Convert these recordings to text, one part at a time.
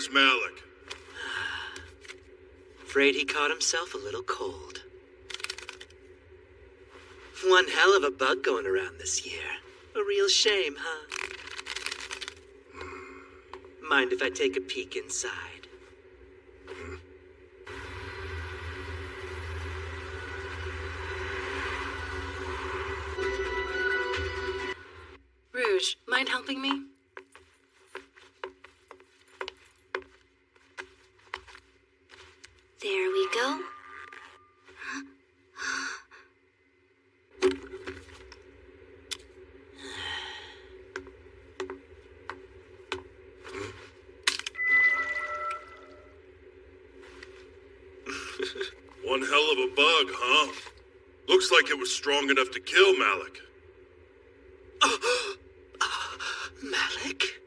Where's Malik? Afraid he caught himself a little cold. One hell of a bug going around this year. A real shame, huh? Mind if I take a peek inside? Rouge, mind helping me? There we go. One hell of a bug, huh? Looks like it was strong enough to kill Malik. Malik?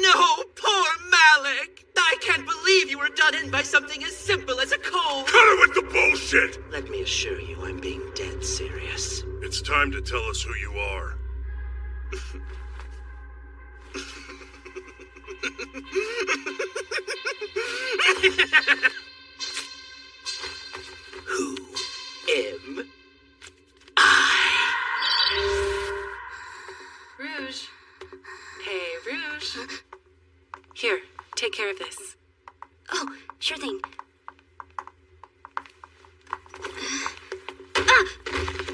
No, poor Malik! I can't believe you were done in by something as simple as a cold. Cut it with the bullshit! Let me assure you, I'm being dead serious. It's time to tell us who you are. Who am I? Rouge. Hey, Rouge. Here, take care of this. Oh, sure thing.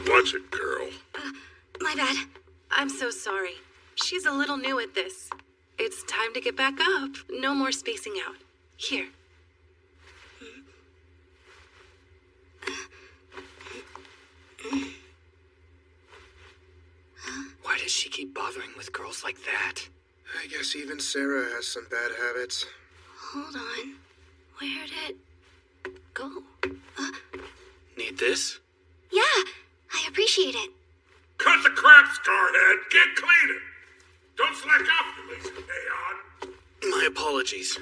Watch it, girl. My bad. I'm so sorry. She's a little new at this. It's time to get back up. No more spacing out. Here. Why does she keep bothering with girls like that? I guess even Sarah has some bad habits. Hold on. Where'd it go? Need this? Yeah, I appreciate it. Cut the crap, Scarhead! Get cleaning! Don't slack off, you lazy peon! My apologies.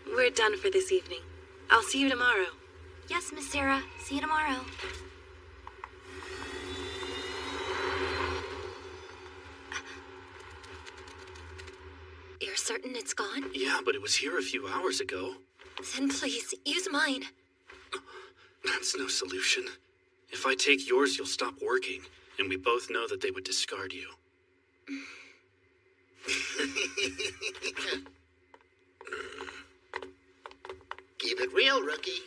We're done for this evening. I'll see you tomorrow. Yes, Miss Sarah. See you tomorrow. You're certain it's gone? Yeah, but it was here a few hours ago. Then please, use mine. That's no solution. If I take yours, you'll stop working, and we both know that they would discard you. Keep it real, rookie.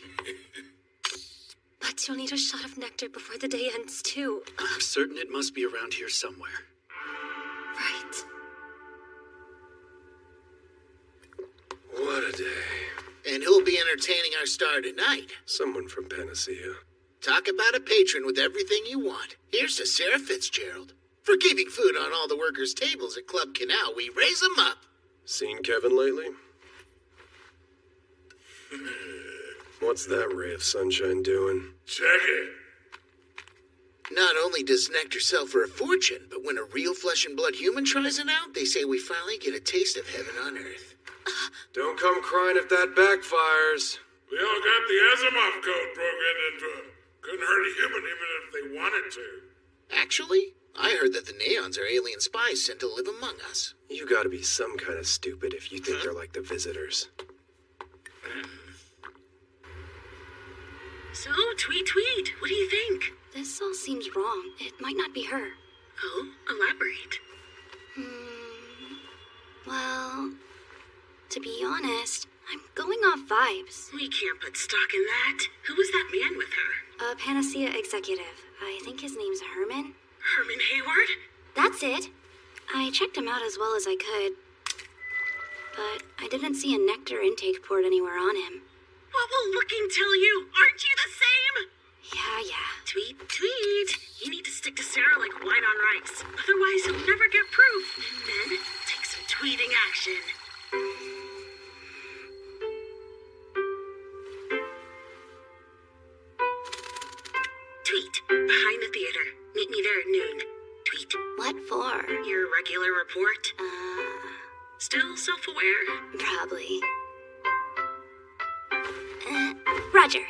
But you'll need a shot of nectar before the day ends, too. I'm certain it must be around here somewhere. Right. What a day. And who'll be entertaining our star tonight? Someone from Panacea. Talk about a patron with everything you want. Here's to Sarah Fitzgerald. For keeping food on all the workers' tables at Club Canal, we raise them up. Seen Kevin lately? What's that ray of sunshine doing? Check it! Not only does nectar sell for a fortune, but when a real flesh and blood human tries it out, they say we finally get a taste of heaven on earth. Don't come crying if that backfires. We all got the Asimov code programmed into them. Couldn't hurt a human even if they wanted to. Actually, I heard that the Neons are alien spies sent to live among us. You gotta be some kind of stupid if you think they're like the visitors. So, Tweet, what do you think? This all seems wrong. It might not be her. Oh, elaborate. Well, to be honest, I'm going off vibes. We can't put stock in that. Who was that man with her? A Panacea executive. I think his name's Herman. Herman Hayward? That's it. I checked him out as well as I could. But I didn't see a nectar intake port anywhere on him. What will looking tell you? Aren't you the same? Yeah. Tweet. You need to stick to Sarah like white on rice. Otherwise, you'll never get proof. And then, take some tweeting action. Tweet. Behind the theater. Meet me there at noon. Tweet. What for? Your regular report? Still self-aware? Probably. Roger.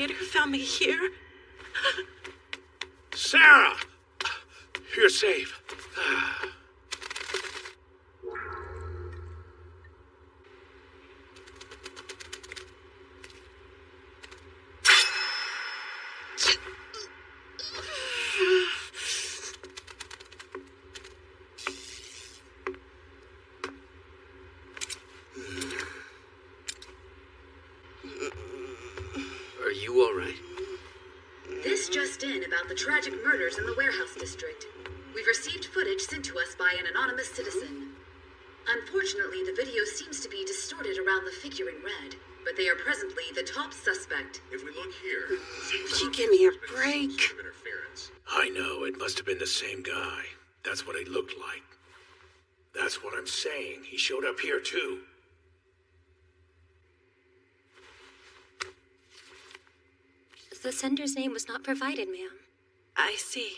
spider found me here. Sarah! You're safe. Are you all right? This just in about the tragic murders in the warehouse district. We've received footage sent to us by an anonymous citizen. Unfortunately, the video seems to be distorted around the figure in red, but they are presently the top suspect. If we look here, Would you give me a break? interference. I know, it must have been the same guy. That's what he looked like. That's what I'm saying. He showed up here too. The sender's name was not provided, ma'am. I see.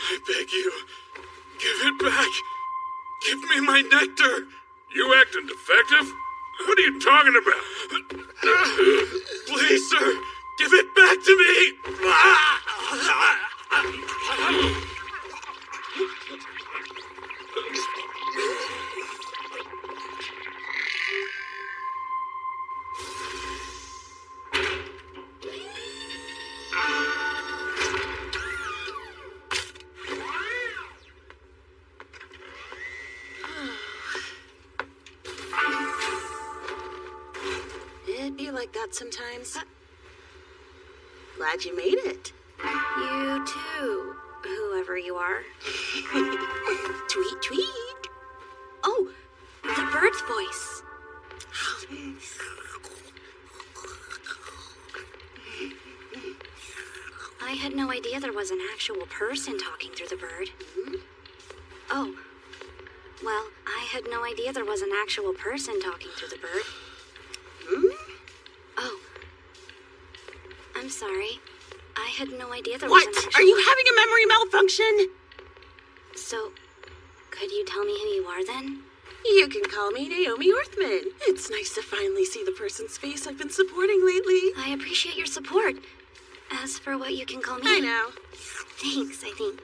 I beg you, give it back. Give me my nectar. You acting defective? What are you talking about? Please, sir, give it back to me. It'd be like that sometimes. Glad you made it. You too, whoever you are. Tweet, tweet. Oh, the bird's voice. I had no idea there was an actual person talking through the bird. Oh, well, I had no idea there was an actual person talking through the bird. Oh, I'm sorry. I had no idea there was an What? actual... Are you having a memory malfunction? So, could you tell me who you are then? You can call me Naomi Orthman. It's nice to finally see the person's face I've been supporting lately. I appreciate your support. As for what you can call me... I know. Thanks, I think.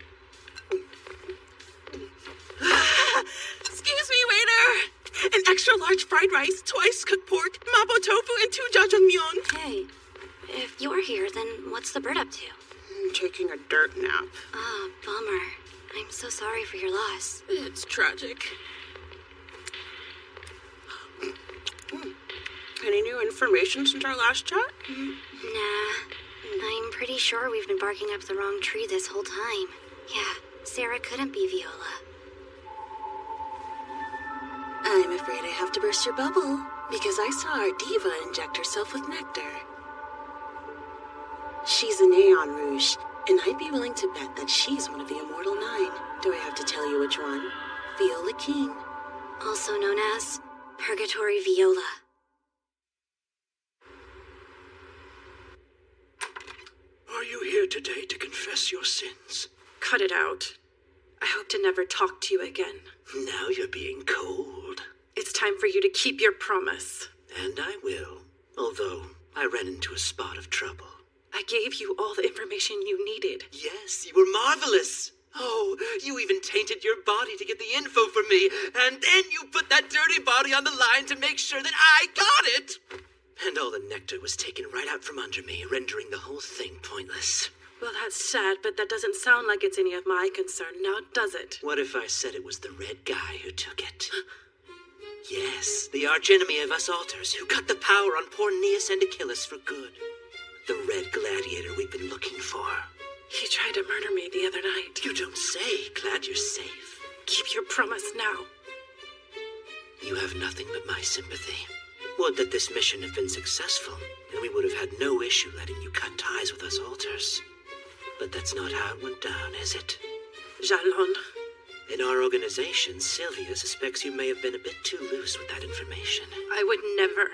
Excuse me, waiter. An extra large fried rice, twice cooked pork, mapo tofu, and 2 jjajangmyeon. Hey, if you're here, then what's the bird up to? Taking a dirt nap. Ah, bummer. I'm so sorry for your loss. It's tragic. Any new information since our last chat? Nah. I'm pretty sure we've been barking up the wrong tree this whole time. Yeah, Sarah couldn't be Viola. I'm afraid I have to burst your bubble, because I saw our diva inject herself with nectar. She's a Neon Rouge, and I'd be willing to bet that she's one of the Immortal Nine. Do I have to tell you which one? Viola King. Also known as Purgatory Viola. Are you here today to confess your sins? Cut it out. I hope to never talk to you again. Now you're being cold. It's time for you to keep your promise. And I will, although I ran into a spot of trouble. I gave you all the information you needed. Yes, you were marvelous. Oh, you even tainted your body to get the info for me, and then you put that dirty body on the line to make sure that I got it. And all the nectar was taken right out from under me, rendering the whole thing pointless. Well, that's sad, but that doesn't sound like it's any of my concern, now does it? What if I said it was the red guy who took it? Yes, the archenemy of us alters, who cut the power on poor Neas and Achilles for good. The red gladiator we've been looking for. He tried to murder me the other night. You don't say. Glad you're safe. Keep your promise now. You have nothing but my sympathy. Would that this mission have been successful, and we would have had no issue letting you cut ties with us alters. But that's not how it went down, is it? Jalon. In our organization, Sylvia suspects you may have been a bit too loose with that information. I would never.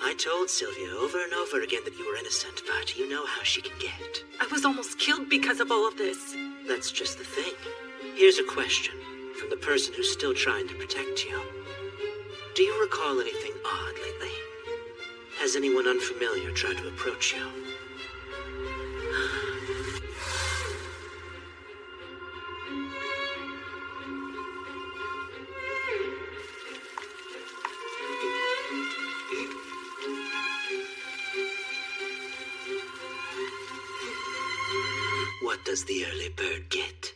I told Sylvia over and over again that you were innocent, but you know how she can get. I was almost killed because of all of this. That's just the thing. Here's a question from the person who's still trying to protect you. Do you recall anything odd lately? Has anyone unfamiliar tried to approach you? What does the early bird get?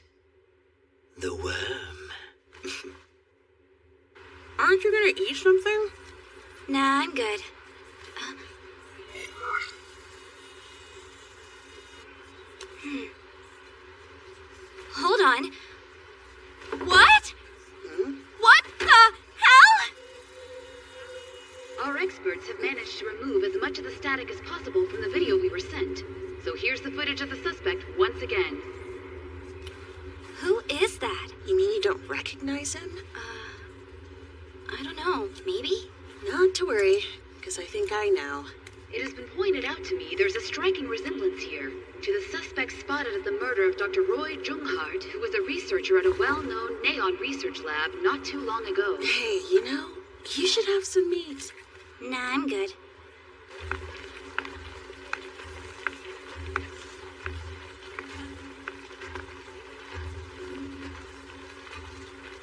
The worm. Aren't you gonna eat something? Nah, I'm good. Hold on. What? What the hell? Our experts have managed to remove as much of the static as possible from the video we were sent. So here's the footage of the suspect once again. Who is that? You mean you don't recognize him? I don't know. Maybe? Not to worry, because I think I know. It has been pointed out to me there's a striking resemblance here to the suspect spotted at the murder of Dr. Roy Junghart, who was a researcher at a well-known neon research lab not too long ago. Hey, you know, you should have some meat. Nah, I'm good.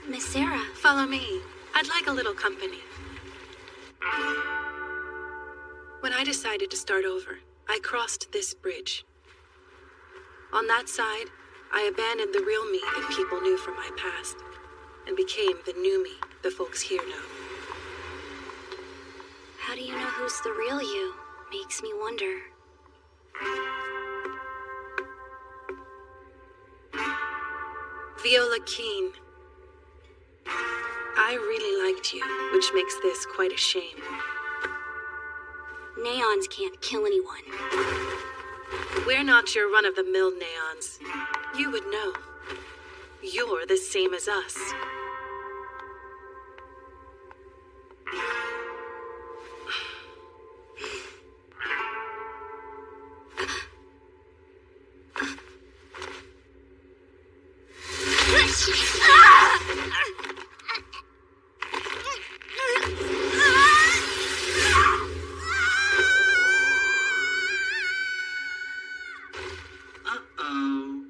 Miss Sarah. Follow me. I'd like a little company. When I decided to start over, I crossed this bridge. On that side, I abandoned the real me that people knew from my past, and became the new me the folks here know. How do you know who's the real you? Makes me wonder. Viola Keene. I really liked you, which makes this quite a shame. Neons can't kill anyone. We're not your run-of-the-mill neons. You would know. You're the same as us.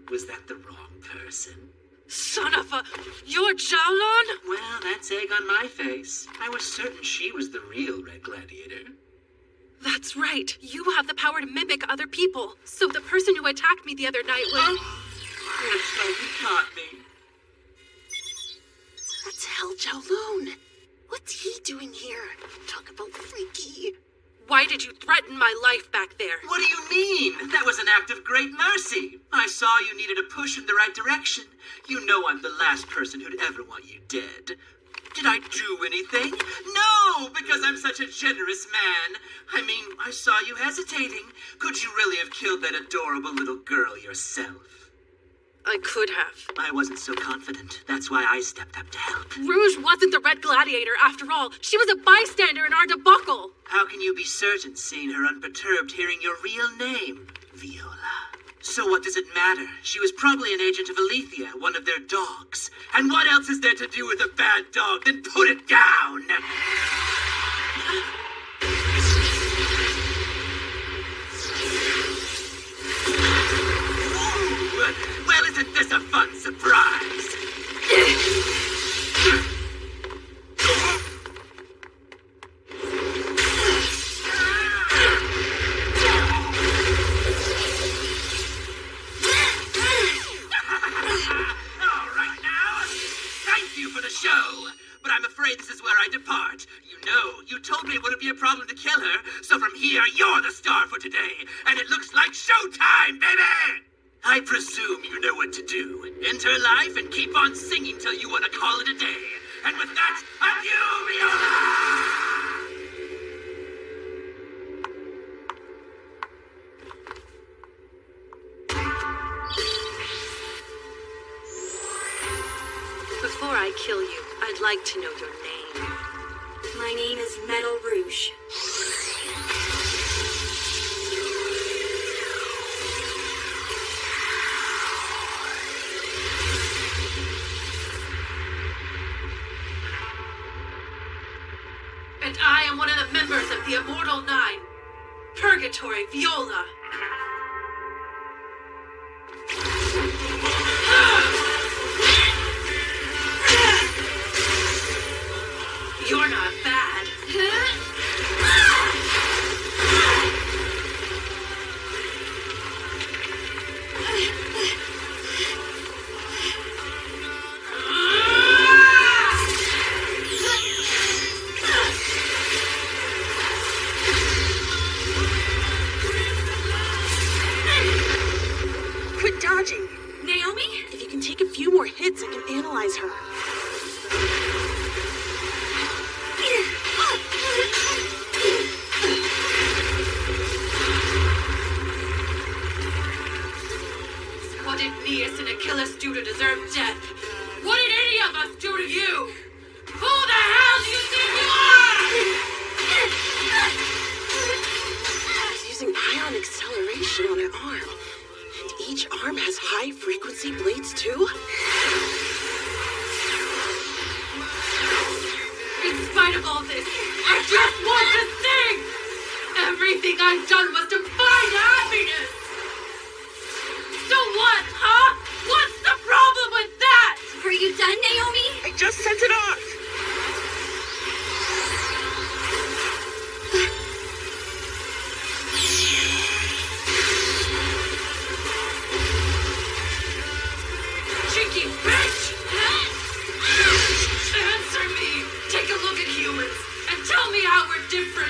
Was that the wrong person? Son of a... You're Jowlon? Well, that's egg on my face. I was certain she was the real Red Gladiator. That's right. You have the power to mimic other people. So the person who attacked me the other night was... Looks like you caught me. That's Hell Jowlon. What's he doing here? Talk about freaky. Why did you threaten my life back there? What do you mean? That was an act of great mercy. I saw you needed a push in the right direction. You know I'm the last person who'd ever want you dead. Did I do anything? No, because I'm such a generous man. I mean, I saw you hesitating. Could you really have killed that adorable little girl yourself? I could have. I wasn't so confident. That's why I stepped up to help. Rouge wasn't the Red Gladiator, after all. She was a bystander in our debacle. How can you be certain, seeing her unperturbed, hearing your real name, Viola? So what does it matter? She was probably an agent of Alethea, one of their dogs. And what else is there to do with a bad dog than put it down? Well, isn't this a fun surprise? All right now, thank you for the show, but I'm afraid this is where I depart. You know, you told me it wouldn't be a problem to kill her, so from here, you're the star for today, and it looks like showtime, baby! I presume you know what to do. Enter life and keep on singing till you want to call it a day. And with that, adieu, Viola! Before I kill you, I'd like to know your name. My name is Metal Rouge. the Immortal Nine. Purgatory Viola. You're not bad. Quit dodging. Naomi? If you can take a few more hits, I can analyze her. What did Neas and Achilles do to deserve death? What did any of us do to you? Who the hell do you think you are? She's using ion acceleration on her arm. And each arm has high-frequency blades, too? In spite of all this, I just want to sing! Everything I've done was to find happiness! So what, huh? What's the problem with that? Are you done, Naomi? I just sent it off! Cheeky bitch! Answer me! Take a look at humans and tell me how we're different!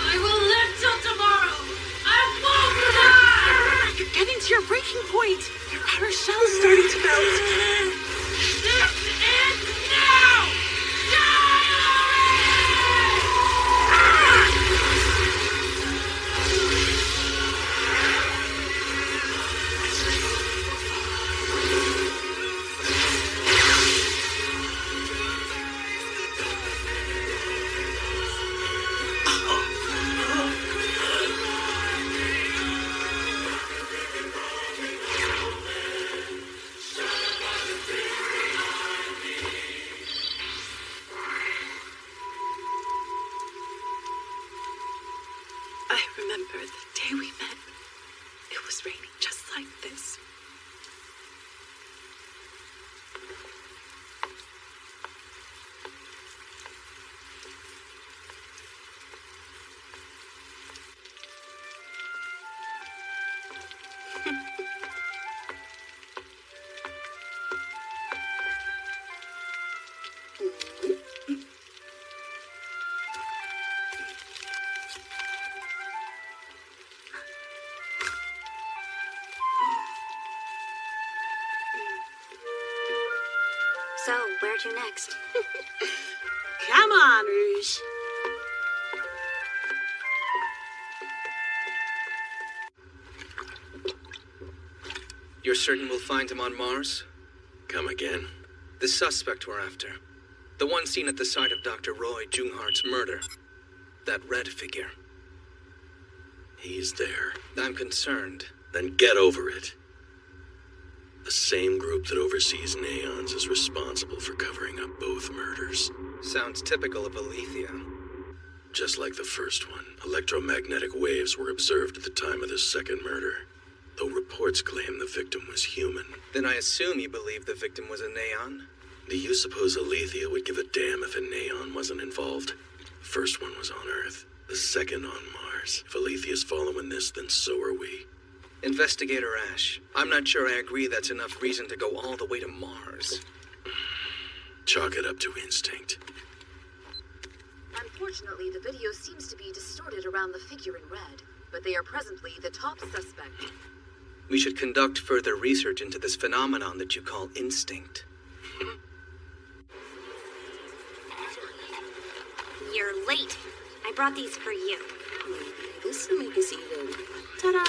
I will live till tomorrow! I won't die! You're getting to your breaking point. Your outer shell is starting to melt. This is now! Die I remember the day we met. It was raining just like this. So, where to next? Come on, Rouge. You're certain we'll find him on Mars? Come again? The suspect we're after. The one seen at the site of Dr. Roy Junghart's murder. That red figure. He's there. I'm concerned. Then get over it. The same group that oversees Neons is responsible for covering up both murders. Sounds typical of Alethea. Just like the first one, electromagnetic waves were observed at the time of the second murder, though reports claim the victim was human. Then I assume you believe the victim was a Neon? Do you suppose Alethea would give a damn if a Neon wasn't involved? The first one was on Earth, the second on Mars. If Alethea's following this, then so are we. Investigator Ash, I'm not sure I agree that's enough reason to go all the way to Mars. Chalk it up to instinct. Unfortunately, the video seems to be distorted around the figure in red, but they are presently the top suspect. We should conduct further research into this phenomenon that you call instinct. You're late. I brought these for you. This will make us even. Ta-da!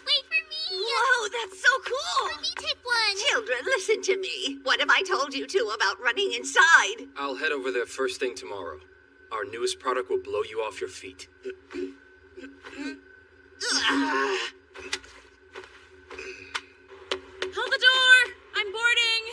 Wait for me! Whoa, that's so cool! Let me take one! Children, listen to me. What have I told you two about running inside? I'll head over there first thing tomorrow. Are Our newest product will blow you off your feet. Hold the door! I'm boarding!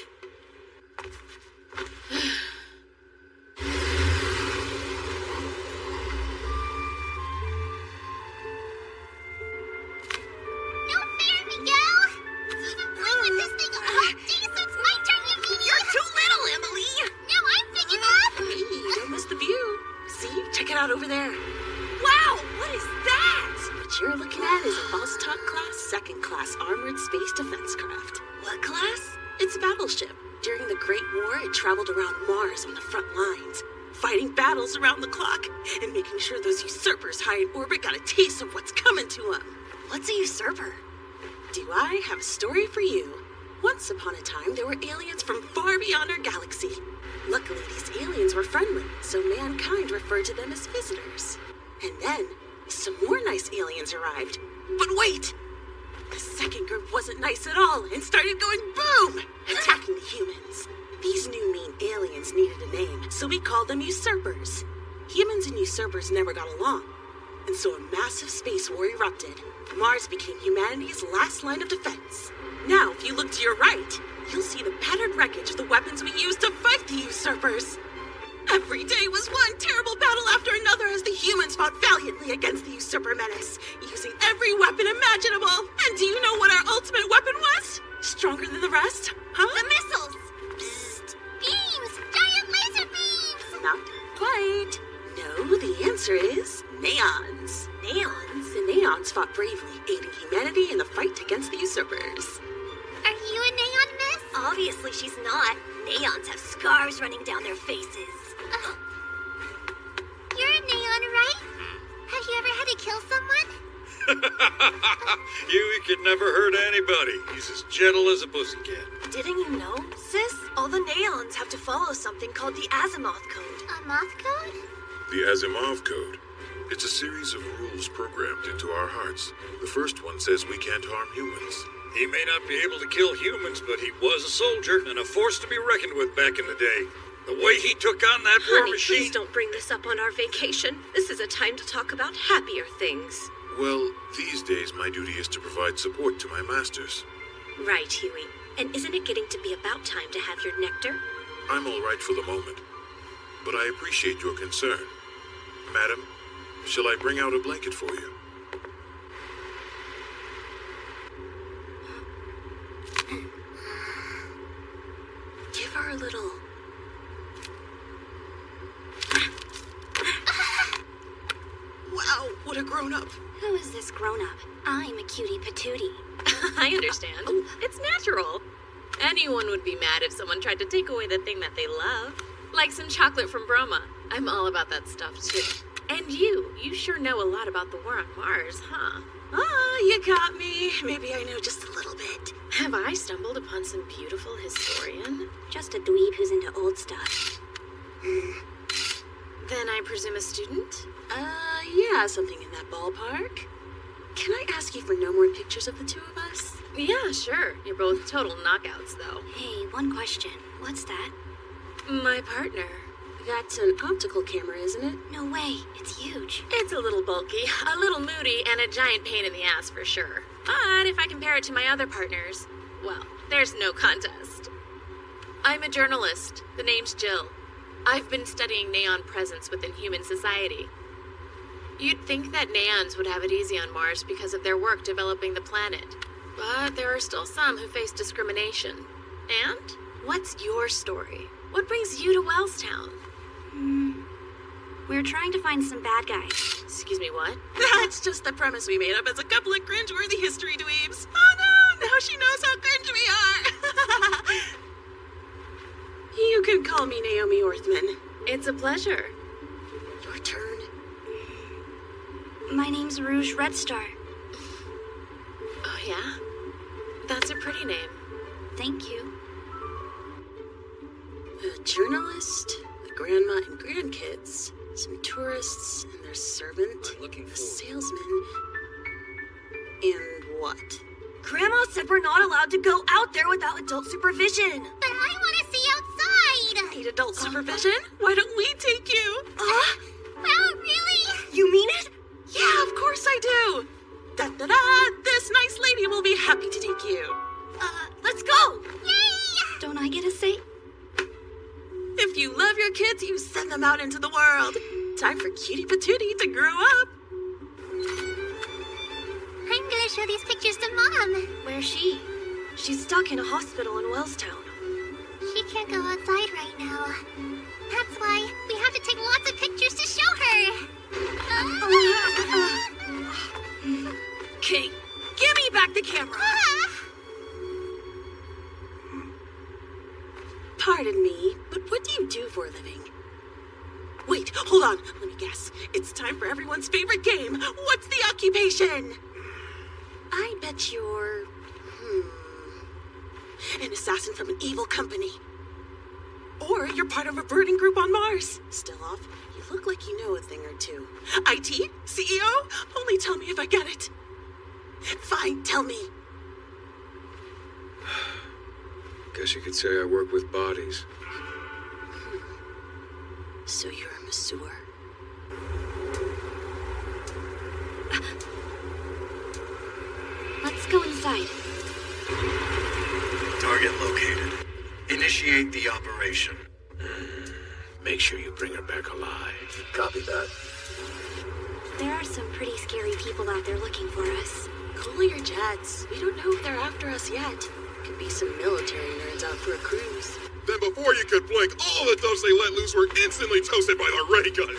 No fair, Miguel! You've been playing with this thing all day, so it's my turn immediately! You're too little, Emily! Now I'm big enough! Hey, don't miss the view. See? Check it out over there. Wow! What is that? What you're looking at is a Vostok class, second class armored space defense craft. What class? It's a battleship. During the Great War, it traveled around Mars on the front lines, fighting battles around the clock and making sure those usurpers high in orbit got a taste of what's coming to them. What's a usurper? Do I have a story for you? Once upon a time, there were aliens from far beyond our galaxy. Luckily, these aliens were friendly, so mankind referred to them as visitors. And then, some more nice aliens arrived. But wait! The second group wasn't nice at all and started going boom! Attacking the humans. These new mean aliens needed a name, so we called them usurpers. Humans and usurpers never got along, and so a massive space war erupted. Mars became humanity's last line of defense. Now, if you look to your right, you'll see the battered wreckage of the weapons we used to fight the usurpers. Every day was one terrible battle after another as the humans fought valiantly against the usurper menace, using every weapon imaginable. And do you know what our ultimate weapon was? Stronger than the rest? Huh? The missiles! Psst! Beams! Giant laser beams! Not quite. No, the answer is neons. Neons? The neons fought bravely, aiding humanity in the fight against the usurpers. Are you a neon miss? Obviously she's not. Neons have scars running down their faces. You're a neon, right? Have you ever had to kill someone? Huey could never hurt anybody. He's as gentle as a pussycat. Didn't you know, sis? All the neons have to follow something called the Asimov Code. A moth code? The Asimov Code. It's a series of rules programmed into our hearts. The first one says we can't harm humans. He may not be able to kill humans, but he was a soldier and a force to be reckoned with back in the day. The way he took on that war Honey, machine... please don't bring this up on our vacation. This is a time to talk about happier things. Well, these days my duty is to provide support to my masters. Right, Huey. And isn't it getting to be about time to have your nectar? I'm all right for the moment, but I appreciate your concern. Madam, shall I bring out a blanket for you? Give her a little... Wow, what a grown-up. Who is this grown-up? I'm a cutie patootie. I understand. It's natural. Anyone would be mad if someone tried to take away the thing that they love. Like some chocolate from Broma. I'm all about that stuff, too. And you sure know a lot about the war on Mars, huh? Ah, you got me. Maybe I know just a little bit. Have I stumbled upon some beautiful historian? Just a dweeb who's into old stuff. Then I presume a student? Yeah, something in that ballpark. Can I ask you for no more pictures of the two of us? Yeah, sure. You're both total knockouts, though. Hey, one question. What's that? My partner. That's an optical camera, isn't it? No way. It's huge. It's a little bulky, a little moody, and a giant pain in the ass for sure. But if I compare it to my other partners, well, there's no contest. I'm a journalist. The name's Jill. I've been studying neon presence within human society. You'd think that neons would have it easy on Mars because of their work developing the planet. But there are still some who face discrimination. And what's your story? What brings you to Wellstown? We're trying to find some bad guys. Excuse me, what? That's just the premise we made up as a couple of cringeworthy history dweebs. Oh no, now she knows how cringe we are. You can call me Naomi Orthman. It's a pleasure. Your turn. My name's Rouge Red Star. Oh, yeah? That's a pretty name. Thank you. A journalist, a grandma and grandkids, some tourists and their servant, a salesman, and what? Grandma said we're not allowed to go out there without adult supervision. But I want to see outside! Need adult supervision? Why don't we take you? You mean it? Yeah, of course I do. Da-da-da, this nice lady will be happy to take you. Let's go! Yay! Don't I get a say? If you love your kids, you send them out into the world. Time for Cutie Patootie to grow up. I'm gonna show these pictures to Mom. Where's she? She's stuck in a hospital in Wellstown. She can't go outside right now. That's why we have to take lots of pictures to show her. Okay, give me back the camera. Pardon me, but what do you do for a living? Wait, hold on. Let me guess. It's time for everyone's favorite game. What's the occupation? I bet you're... an assassin from an evil company. Or you're part of a birding group on Mars. Still off, you look like you know a thing or two. IT? CEO? Only tell me if I get it. Fine, tell me. Guess you could say I work with bodies. So you're a masseur? Let's go inside. Target located. Initiate the operation. Make sure you bring her back alive. Copy that. There are some pretty scary people out there looking for us. Cool your jets. We don't know if they're after us yet. Could be some military nerds out for a cruise. Then before you could blink, all the doves they let loose were instantly toasted by the ray guns.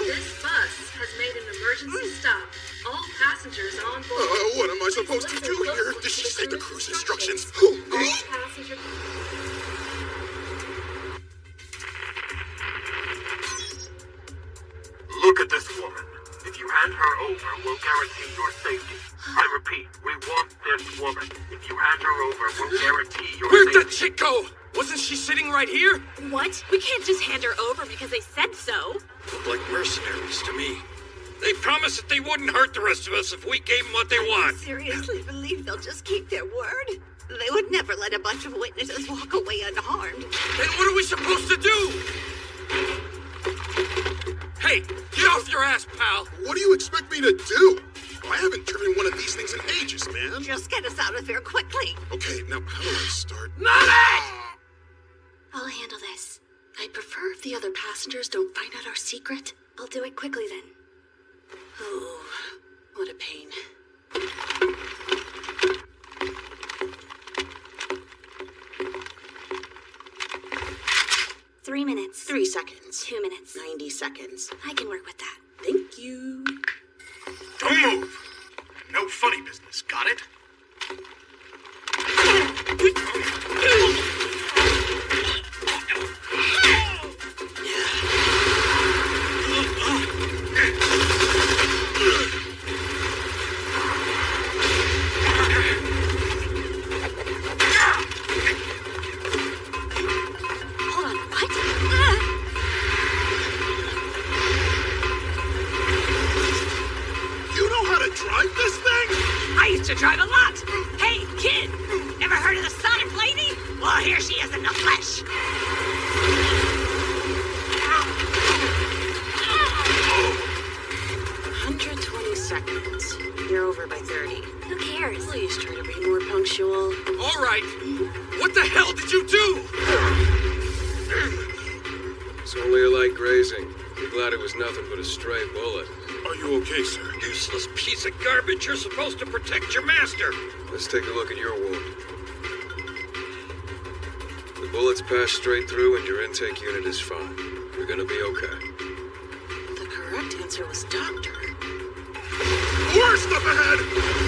This bus has made an emergency stop. All passengers on board. What am I supposed to do here? Did she say the cruise instructions? All passengers... Look at this woman. If you hand her over, we'll guarantee your safety. I repeat, we want this woman. If you hand her over, we'll guarantee your Where'd safety. that chick go? Wasn't she sitting right here? What? We can't just hand her over because they said so. Look like mercenaries to me. They promised that they wouldn't hurt the rest of us if we gave them what they want. Seriously believe they'll just keep their word? They would never let a bunch of witnesses walk away unharmed. Then what are we supposed to do? Hey, get off your ass, pal! What do you expect me to do? I haven't driven one of these things in ages, man. Just get us out of here quickly. Okay, now how do I start? I'll handle this. I prefer if the other passengers don't find out our secret. I'll do it quickly then. Oh, what a pain. 3 minutes. 3 seconds. 2 minutes. 90 seconds. I can work with that. Thank you. Don't move. No funny business, got it? I used to drive a lot. Hey, kid, ever heard of the Sonic Lady? Well, here she is in the flesh. 120 seconds. You're over by 30. Who cares? Please try to be more punctual. All right. What the hell did you do? It's only a light grazing. Be glad it was nothing but a stray bullet. Are you okay, sir? Useless piece of garbage. You're supposed to protect your master. Let's take a look at your wound. The bullets passed straight through and your intake unit is fine. You're gonna be okay. The correct answer was doctor. Worst up ahead!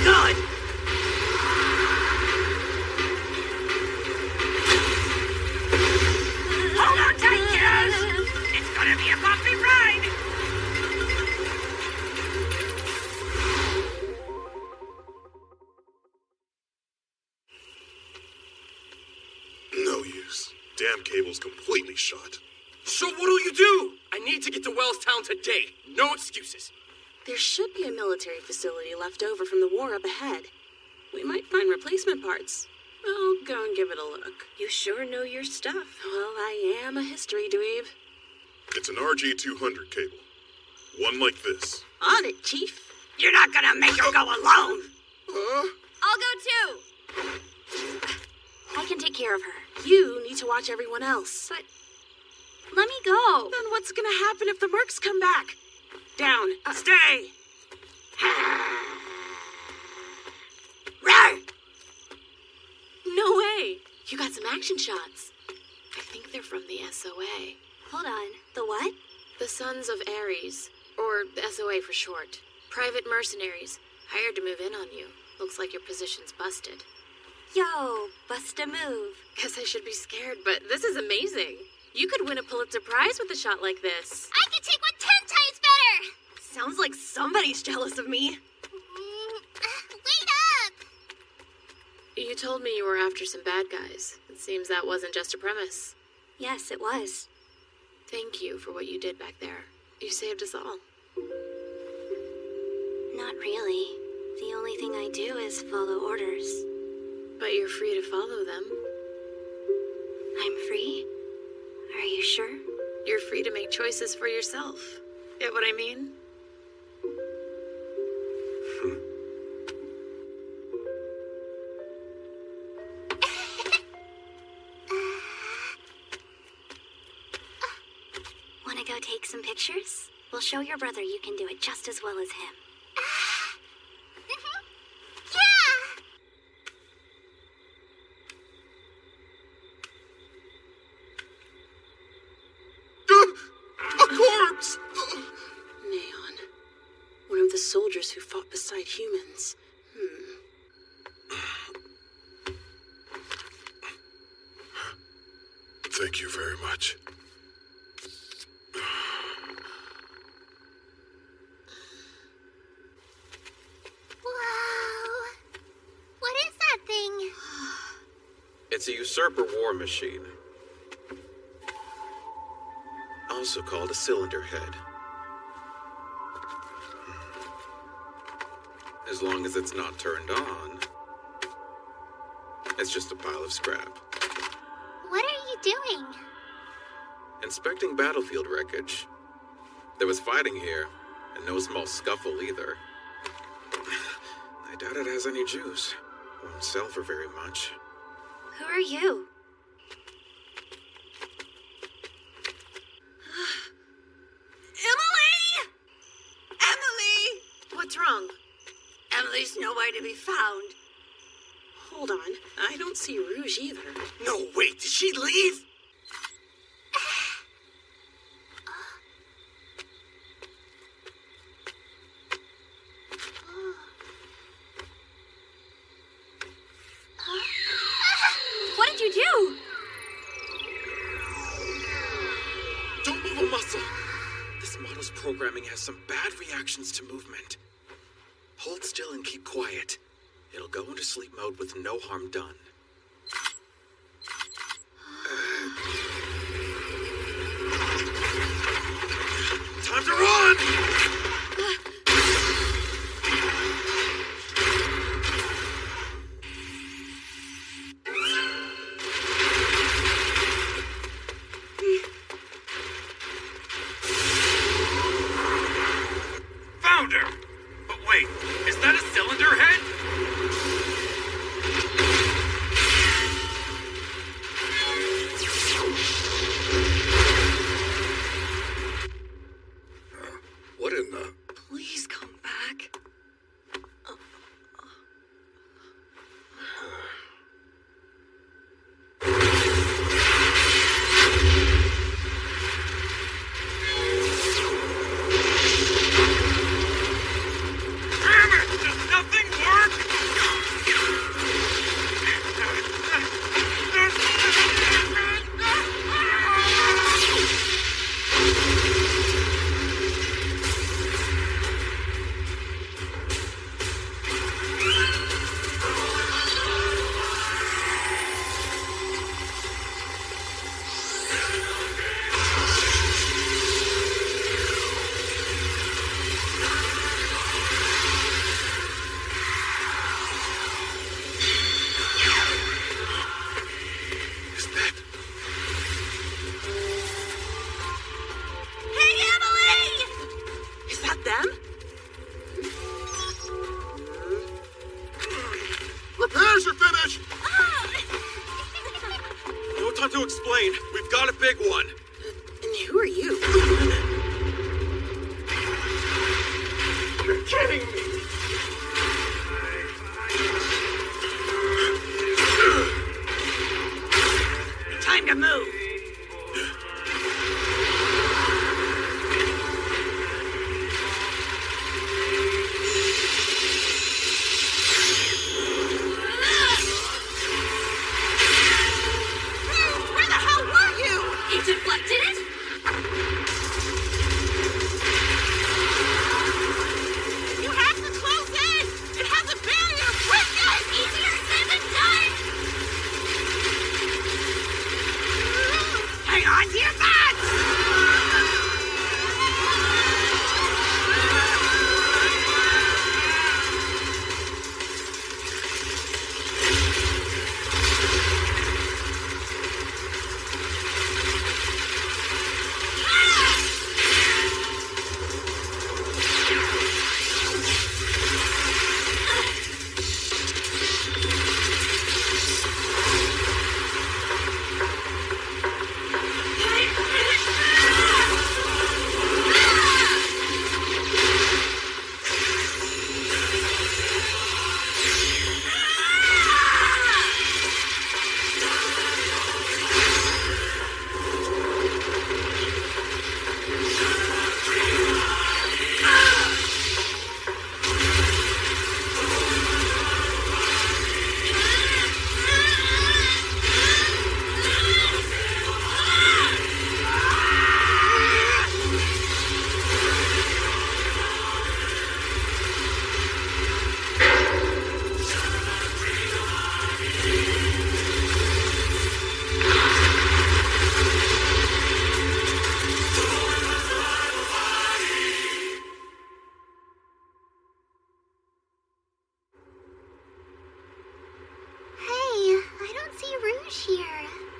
Good. Hold on tight, kiddos. It's gonna be a bumpy ride. No use. Damn cable's completely shot. So what'll you do? I need to get to Wellstown today. No excuses. There should be a military facility left over from the war up ahead. We might find replacement parts. I'll go and give it a look. You sure know your stuff. Well, I am a history dweeb. It's an RG-200 cable. One like this. On it, Chief. You're not gonna make her go alone! I'll go too. I can take care of her. You need to watch everyone else. But let me go. Then what's gonna happen if the mercs come back? Down. Stay! No way! You got some action shots. I think they're from the SOA. Hold on. The what? The Sons of Ares, or the SOA for short. Private mercenaries, hired to move in on you. Looks like your position's busted. Yo, bust a move. Guess I should be scared, but this is amazing. You could win a Pulitzer Prize with a shot like this. I could take one 10 times better. Sounds like somebody's jealous of me. Wait up. You told me you were after some bad guys. It seems that wasn't just a premise. Yes, it was. Thank you for what you did back there. You saved us all. Not really. The only thing I do is follow orders. But you're free to follow them. I'm free? Are you sure? You're free to make choices for yourself. Get what I mean? Wanna go take some pictures? We'll show your brother you can do it just as well as him. Yeah! A corpse! Neon. One of the soldiers who fought beside humans. Thank you very much. Whoa. What is that thing? It's a usurper war machine. Also called a cylinder head. As long as it's not turned on, it's just a pile of scrap. What are you doing? Inspecting battlefield wreckage. There was fighting here, and no small scuffle either. I doubt it has any juice. Won't sell for very much. Who are you? Emily! Emily! What's wrong? Emily's nowhere to be found. Hold on. I don't see Rouge either. No, wait, did she leave? What did you do? Don't move a muscle! This model's programming has some bad reactions to movement. Hold still and keep quiet. It'll go into sleep mode with no harm done. Time to run! Found her! But wait, is that a cylinder head? lot to explain. We've got a big one. And who are you? You're kidding me. Time to move. Where the hell were you? It deflected it? You have to close in! It has a barrier! Quick, guys! Easier said than done! Hang on to your butts!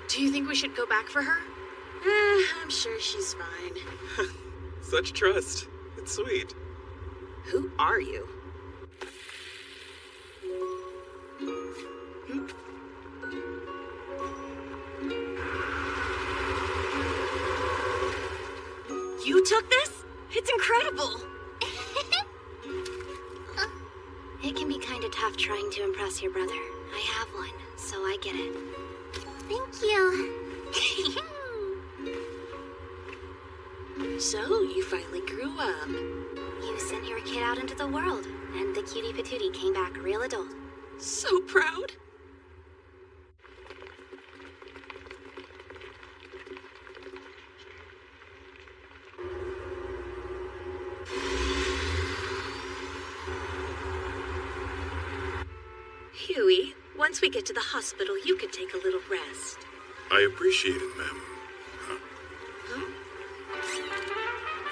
Do you think we should go back for her? I'm sure she's fine. Such trust. It's sweet. Who are you? You took this? It's incredible! It can be kind of tough trying to impress your brother. I have one, so I get it. Thank you. So, you finally grew up. You sent your kid out into the world, and the cutie patootie came back real adult. So proud. Huey, once we get to the hospital, you could take a little rest. I appreciate it, ma'am.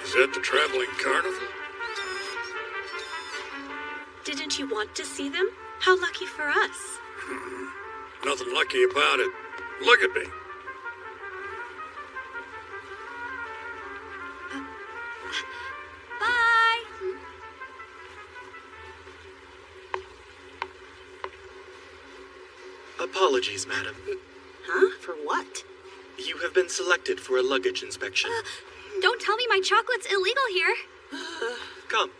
Is that the traveling carnival? Didn't you want to see them? How lucky for us. Nothing lucky about it. Look at me. Bye! Apologies, madam. Huh? For what? You have been selected for a luggage inspection. Don't tell me my chocolate's illegal here. Come.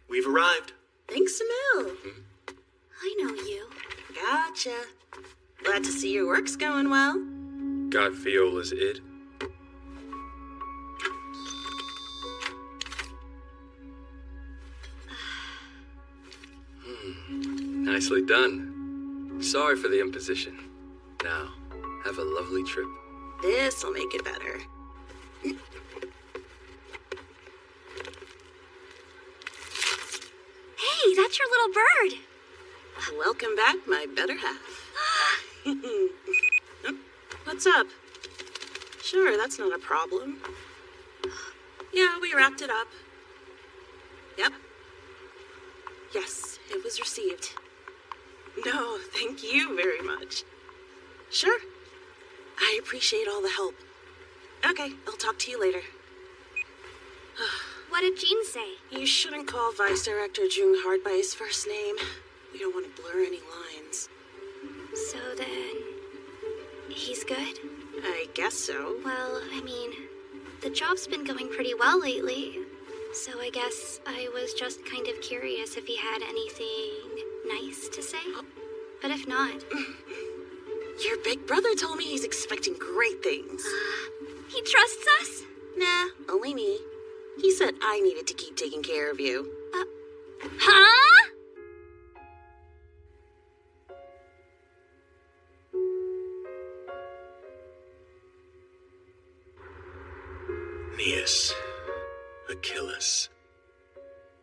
We've arrived. Thanks, Emil. I know you. Gotcha. Glad to see your work's going well. Got Viola's id? Nicely done. Sorry for the imposition. Now, have a lovely trip. This'll make it better. Hey, that's your little bird. Welcome back, my better half. What's up? Sure, that's not a problem. Yeah, we wrapped it up. Yep. Yes, it was received. No, thank you very much. Sure. I appreciate all the help. Okay, I'll talk to you later. What did Jean say? You shouldn't call Vice Director Jung Hard by his first name. We don't want to blur any lines. So then, good? I guess so. Well, I mean, the job's been going pretty well lately. So I guess I was just kind of curious if he had anything nice to say. But if not... Your big brother told me he's expecting great things. He trusts us? Nah, only me. He said I needed to keep taking care of you. Huh? Aeneas, Achilles,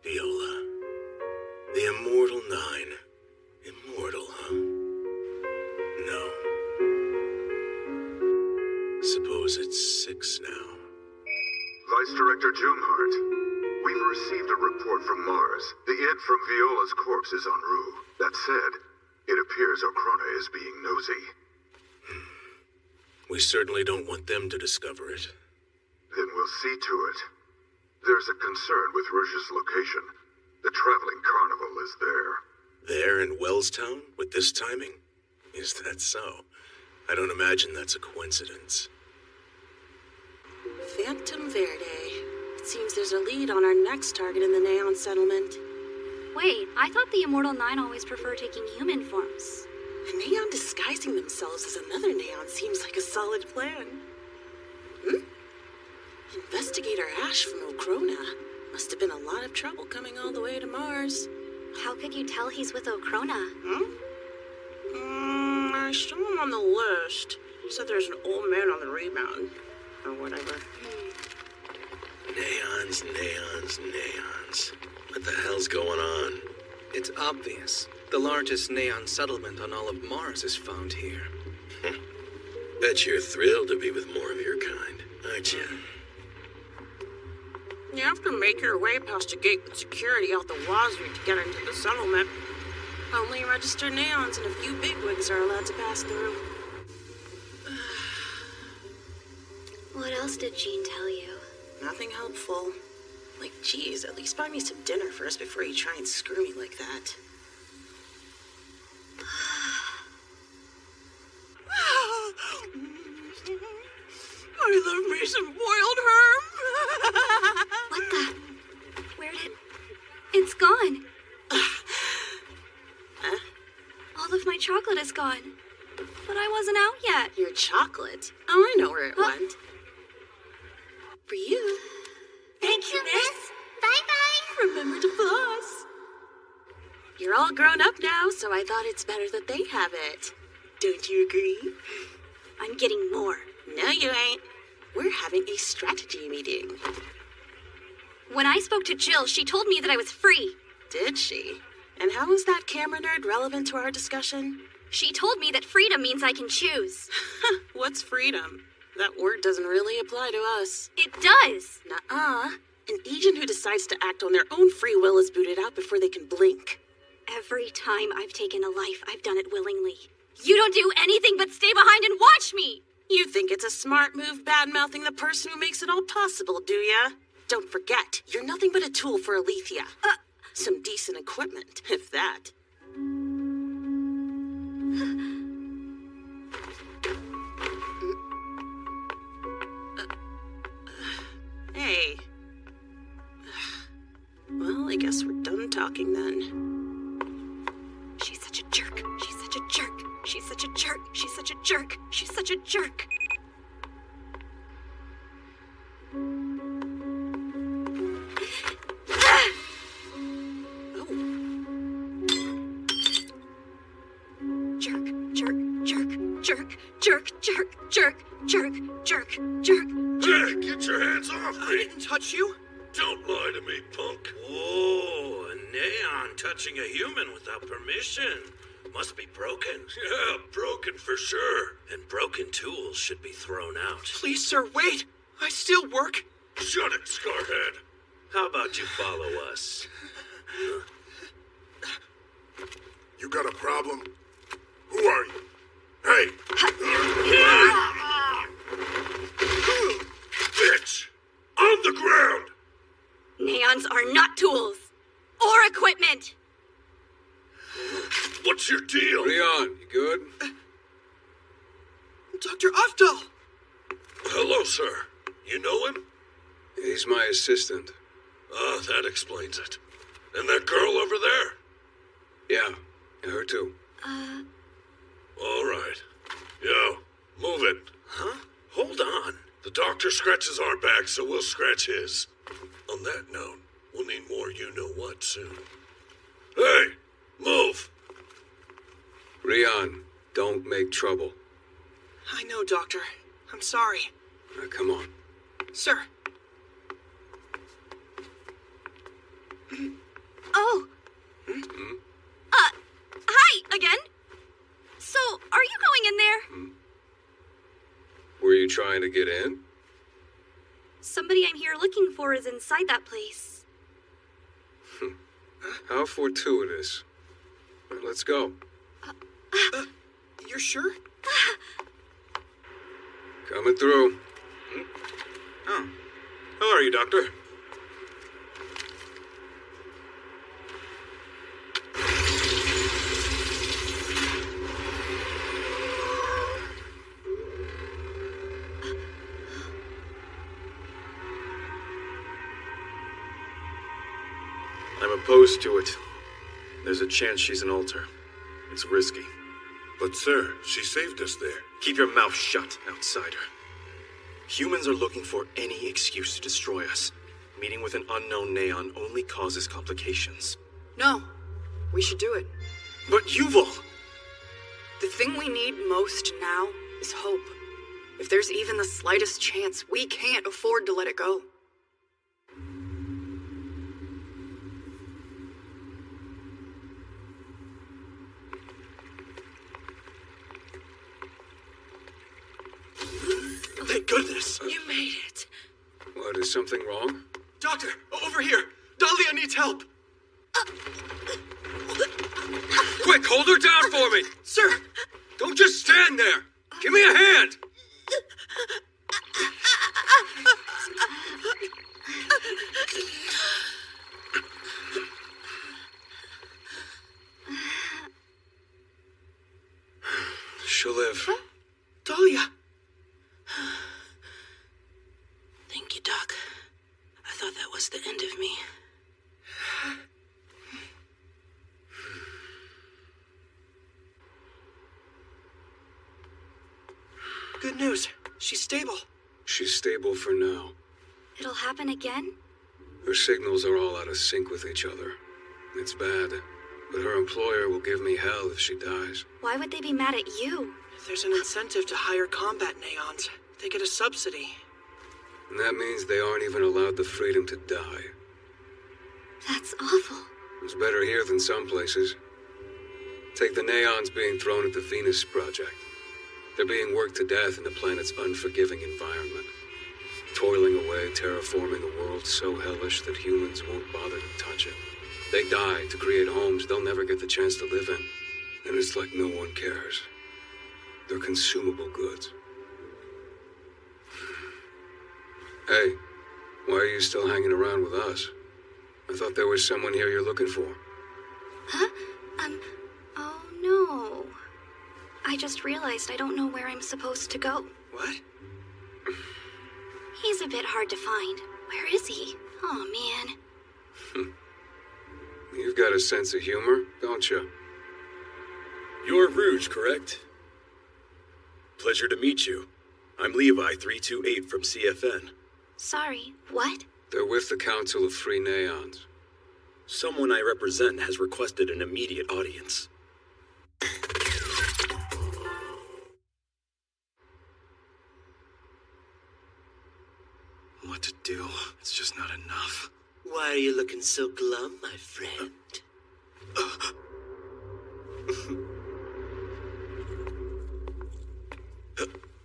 Viola, the Immortal Nine. Immortal, huh? No. Suppose it's 6 now. Vice Director Junehart, we've received a report from Mars. The id from Viola's corpse is en route. That said, it appears Ocrona is being nosy. We certainly don't want them to discover it. Then we'll see to it. There's a concern with Rouge's location. The traveling carnival is there. There in Wellstown with this timing? Is that so? I don't imagine that's a coincidence. Phantom Verde. It seems there's a lead on our next target in the Neon settlement. Wait, I thought the Immortal Nine always prefer taking human forms. A Neon disguising themselves as another Neon seems like a solid plan. Investigator Ash from Ocrona. Must have been a lot of trouble coming all the way to Mars. How could you tell he's with Ocrona? I saw him on the list. He said there's an old man on the rebound. Or whatever. Neons, neons, neons. What the hell's going on? It's obvious. The largest neon settlement on all of Mars is found here. Bet you're thrilled to be with more of your kind, aren't you? You have to make your way past a gate with security out the wazoo to get into the settlement. Only registered neons and a few bigwigs are allowed to pass through. What else did Jean tell you? Nothing helpful. Like, geez, at least buy me some dinner first before you try and screw me like that. I love me some boiled herb. What the? Where did... It's gone. All of my chocolate is gone. But I wasn't out yet. Your chocolate? Oh, I know where it went. For you. Thank you, miss. Bye-bye. Remember to floss. You're all grown up now, so I thought it's better that they have it. Don't you agree? I'm getting more. No, you ain't. We're having a strategy meeting. When I spoke to Jill, she told me that I was free. Did she? And how is that camera nerd relevant to our discussion? She told me that freedom means I can choose. What's freedom? That word doesn't really apply to us. It does. Nuh-uh. An agent who decides to act on their own free will is booted out before they can blink. Every time I've taken a life, I've done it willingly. You don't do anything but stay behind and watch me! You think it's a smart move bad-mouthing the person who makes it all possible, do ya? Don't forget, you're nothing but a tool for Alethea. Some decent equipment, if that. Hey. Well, I guess we're done talking then. She's such a jerk. She's such a jerk. She's such a jerk. She's such a jerk. She's such a jerk. Hey, get your hands off me! I didn't touch you. Don't lie to me, punk. Oh, a neon touching a human without permission. Must be broken. Yeah, broken for sure. And broken tools should be thrown out. Please, sir, wait. I still work. Shut it, Scarhead. How about you follow us? You got a problem? Who are you? Hey! Bitch! On the ground! Neons are not tools. Or equipment. What's your deal? Leon, you good? Dr. Dr. Afdal! Hello, sir. You know him? He's my assistant. Ah, that explains it. And that girl over there? Yeah, her too. All right. Yo, move it. Huh? Hold on. The doctor scratches our back, so we'll scratch his. On that note, we'll need more you-know-what soon. Hey, move! Rian, don't make trouble. I know, Doctor. I'm sorry. Now, come on. Sir. Oh. Hmm? Hi, again. So, are you going in there? Were you trying to get in? Somebody I'm here looking for is inside that place. How fortuitous. Well, let's go. You're sure? Coming through. Oh. How are you, Doctor? I'm opposed to it. There's a chance she's an alter. It's risky. But, sir, she saved us there. Keep your mouth shut, outsider. Humans are looking for any excuse to destroy us. Meeting with an unknown Neon only causes complications. No, we should do it. But Yuval! The thing we need most now is hope. If there's even the slightest chance, we can't afford to let it go. Thank goodness. You made it. What, is something wrong? Doctor, over here. Dahlia needs help. Quick, hold her down for me! Sir! Don't just stand there! Give me a hand! She'll live. Huh? Dahlia! Thank you, Doc. I thought that was the end of me. Good news. She's stable. She's stable for now. It'll happen again? Her signals are all out of sync with each other. It's bad, but her employer will give me hell if she dies. Why would they be mad at you? There's an incentive to hire combat Neons. They get a subsidy. And that means they aren't even allowed the freedom to die. That's awful. It's better here than some places. Take the Neons being thrown at the Venus Project. They're being worked to death in the planet's unforgiving environment. Toiling away, terraforming a world so hellish that humans won't bother to touch it. They die to create homes they'll never get the chance to live in. And it's like no one cares. They're consumable goods. Hey, why are you still hanging around with us? I thought there was someone here you're looking for. Huh? Oh no. I just realized I don't know where I'm supposed to go. What? He's a bit hard to find. Where is he? Oh man. You've got a sense of humor, don't you? You're Rouge, correct? Pleasure to meet you. I'm Levi 328 from CFN. Sorry, what? They're with the Council of Free Neons. Someone I represent has requested an immediate audience. What to do? It's just not enough. Why are you looking so glum, my friend?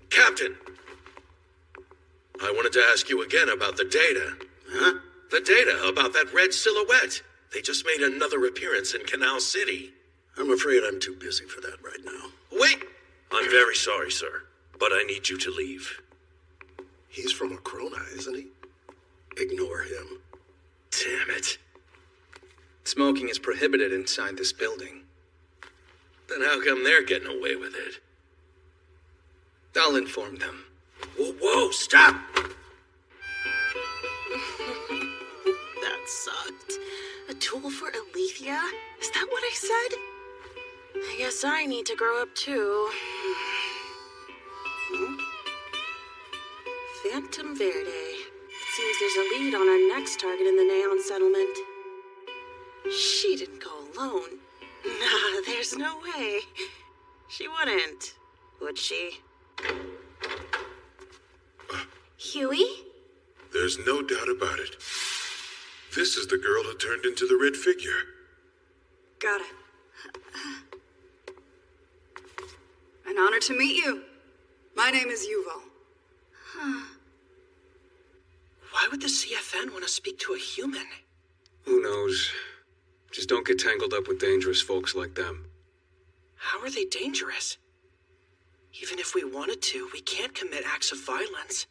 Captain! I wanted to ask you again about the data. Huh? The data about that red silhouette. They just made another appearance in Canal City. I'm afraid I'm too busy for that right now. Wait! I'm very sorry, sir, but I need you to leave. He's from Akrona, isn't he? Ignore him. Damn it. Smoking is prohibited inside this building. Then how come they're getting away with it? I'll inform them. Whoa, stop! That sucked. A tool for Alethea? Is that what I said? I guess I need to grow up too. Phantom Verde. It seems there's a lead on our next target in the Neon settlement. She didn't go alone. Nah, there's no way. She wouldn't, would she? Huey? There's no doubt about it. This is the girl who turned into the red figure. Got it. An honor to meet you. My name is Yuval. Why would the CFN want to speak to a human? Who knows? Just don't get tangled up with dangerous folks like them. How are they dangerous? Even if we wanted to, we can't commit acts of violence.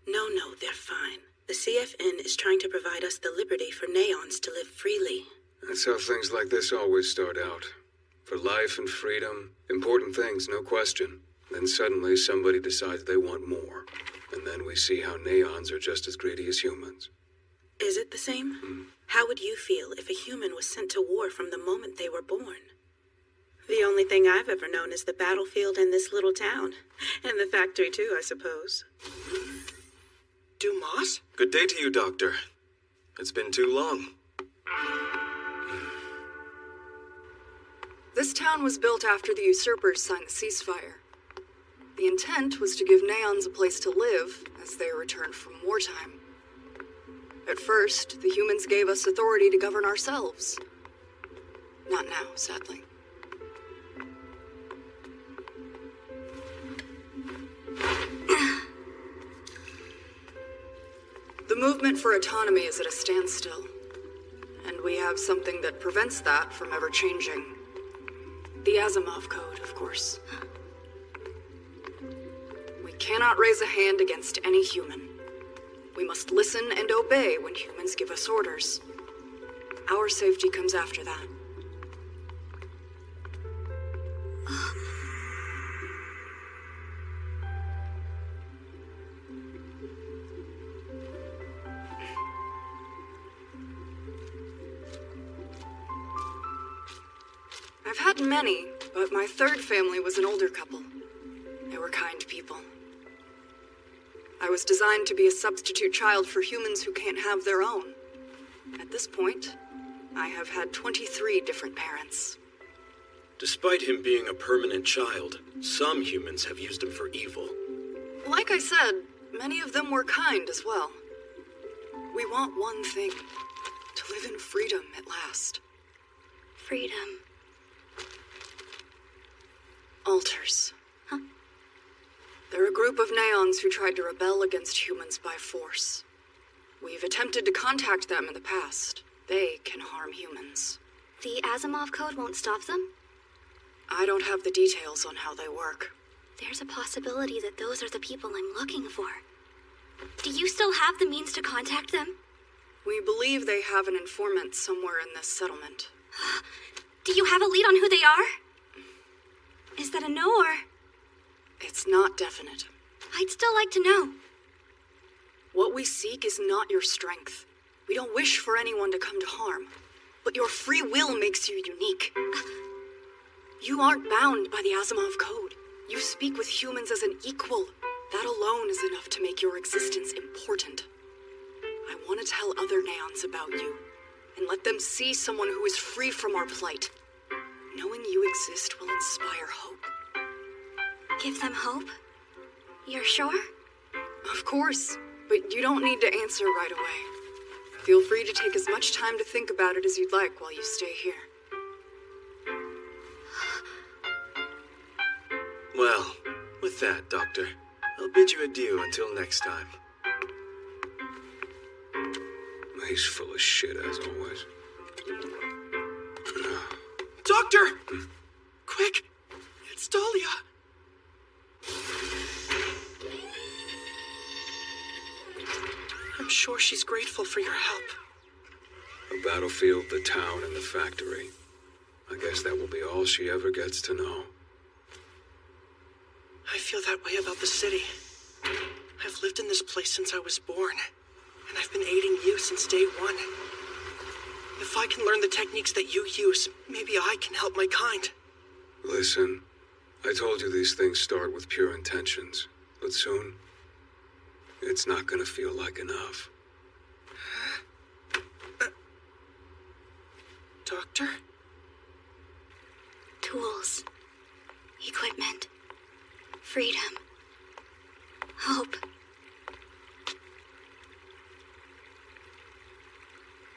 No, they're fine. The CFN is trying to provide us the liberty for Neons to live freely. That's how things like this always start out. For life and freedom, important things, no question. Then suddenly somebody decides they want more. And then we see how Neons are just as greedy as humans. Is it the same? How would you feel if a human was sent to war from the moment they were born? The only thing I've ever known is the battlefield in this little town. And the factory too, I suppose. Dumas? Good day to you, Doctor. It's been too long. This town was built after the usurpers signed the ceasefire. The intent was to give Neons a place to live as they returned from wartime. At first, the humans gave us authority to govern ourselves. Not now, sadly. The movement for autonomy is at a standstill, and we have something that prevents that from ever changing. The Asimov Code, of course. We cannot raise a hand against any human. We must listen and obey when humans give us orders. Our safety comes after that. I've had many, but my third family was an older couple. They were kind people. I was designed to be a substitute child for humans who can't have their own. At this point, I have had 23 different parents. Despite him being a permanent child, some humans have used him for evil. Like I said, many of them were kind as well. We want one thing: to live in freedom at last. Freedom. Alters. They're a group of Neons who tried to rebel against humans by force. We've attempted to contact them in the past. They can harm humans. The Asimov Code won't stop them? I don't have the details on how they work. There's a possibility that those are the people I'm looking for. Do you still have the means to contact them? We believe they have an informant somewhere in this settlement. Do you have a lead on who they are? Is that a no or? It's not definite. I'd still like to know. What we seek is not your strength. We don't wish for anyone to come to harm. But your free will makes you unique. You aren't bound by the Asimov Code. You speak with humans as an equal. That alone is enough to make your existence important. I want to tell other Neons about you, and let them see someone who is free from our plight. Knowing you exist will inspire hope. Give them hope? You're sure? Of course, but you don't need to answer right away. Feel free to take as much time to think about it as you'd like while you stay here. Well, with that, Doctor, I'll bid you adieu until next time. He's full of shit, as always. Doctor! Quick! It's Dahlia! I'm sure she's grateful for your help. The battlefield, the town, and the factory. I guess that will be all she ever gets to know. I feel that way about the city. I've lived in this place since I was born, and I've been aiding you since day one. If I can learn the techniques that you use, maybe I can help my kind. Listen, I told you these things start with pure intentions, but soon, it's not gonna feel like enough. Doctor? Tools. Equipment. Freedom. Hope.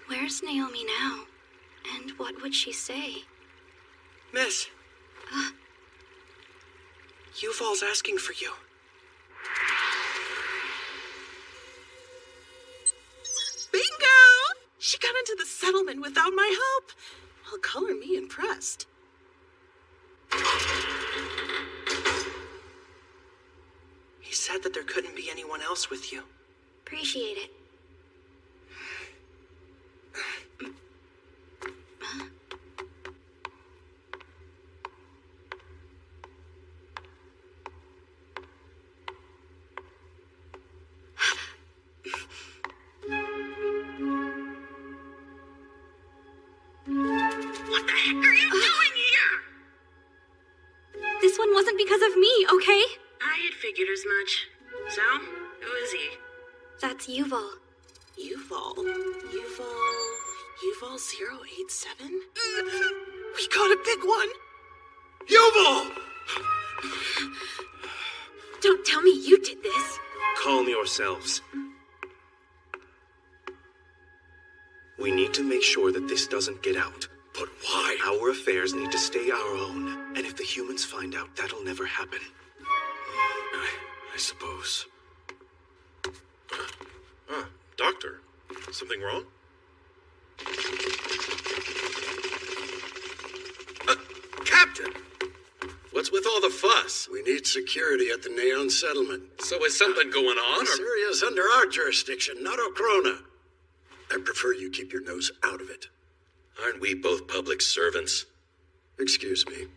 Where's Naomi now? And what would she say? Miss. Yuval's asking for you. Bingo! She got into the settlement without my help. Well, color me impressed. He said that there couldn't be anyone else with you. Appreciate it. What the heck are you doing here? This one wasn't because of me, okay? I had figured as much. So, who is he? That's Yuval. Yuval 087? We got a big one! Yuval! Don't tell me you did this. Calm yourselves. We need to make sure that this doesn't get out. But why? Our affairs need to stay our own. And if the humans find out, that'll never happen. I suppose. Doctor, something wrong? Captain! What's with all the fuss? We need security at the Neon settlement. So is something going on? This area is under our jurisdiction, not Okrona. I prefer you keep your nose out of it. Aren't we both public servants? Excuse me.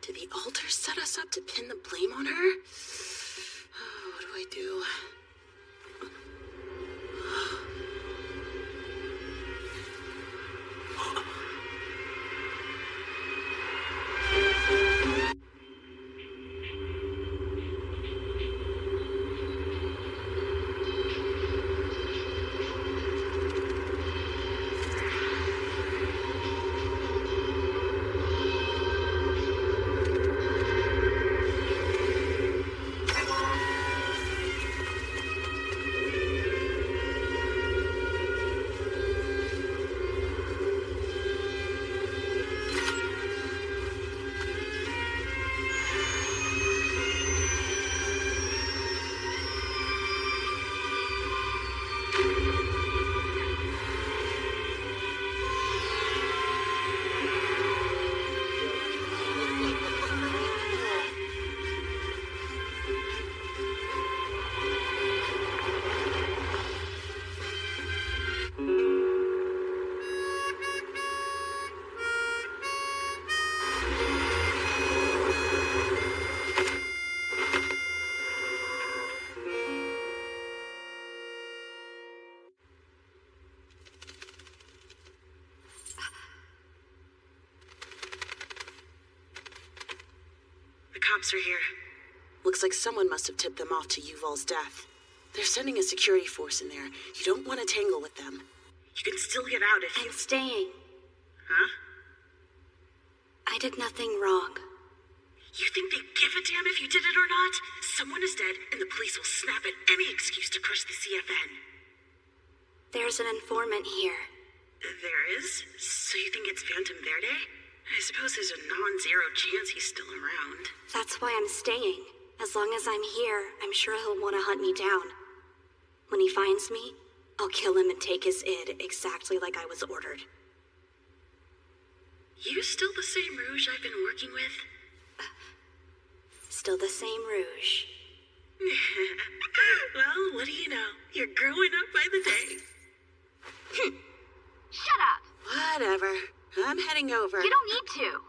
Did the altar set us up to pin the blame on her? Oh, what do I do? Cops are here. Looks like someone must have tipped them off to Yuval's death. They're sending a security force in there. You don't want to tangle with them. You can still get out if I'm staying. Huh? I did nothing wrong. You think they give a damn if you did it or not? Someone is dead, and the police will snap at any excuse to crush the CFN. There's an informant here. There is? So you think it's Phantom Verde? I suppose there's a non-zero chance he's still around. That's why I'm staying. As long as I'm here, I'm sure he'll want to hunt me down. When he finds me, I'll kill him and take his id exactly like I was ordered. You still the same Rouge I've been working with? Still the same Rouge. Well, what do you know? You're growing up by the day. Shut up! Whatever. I'm heading over. You don't need to.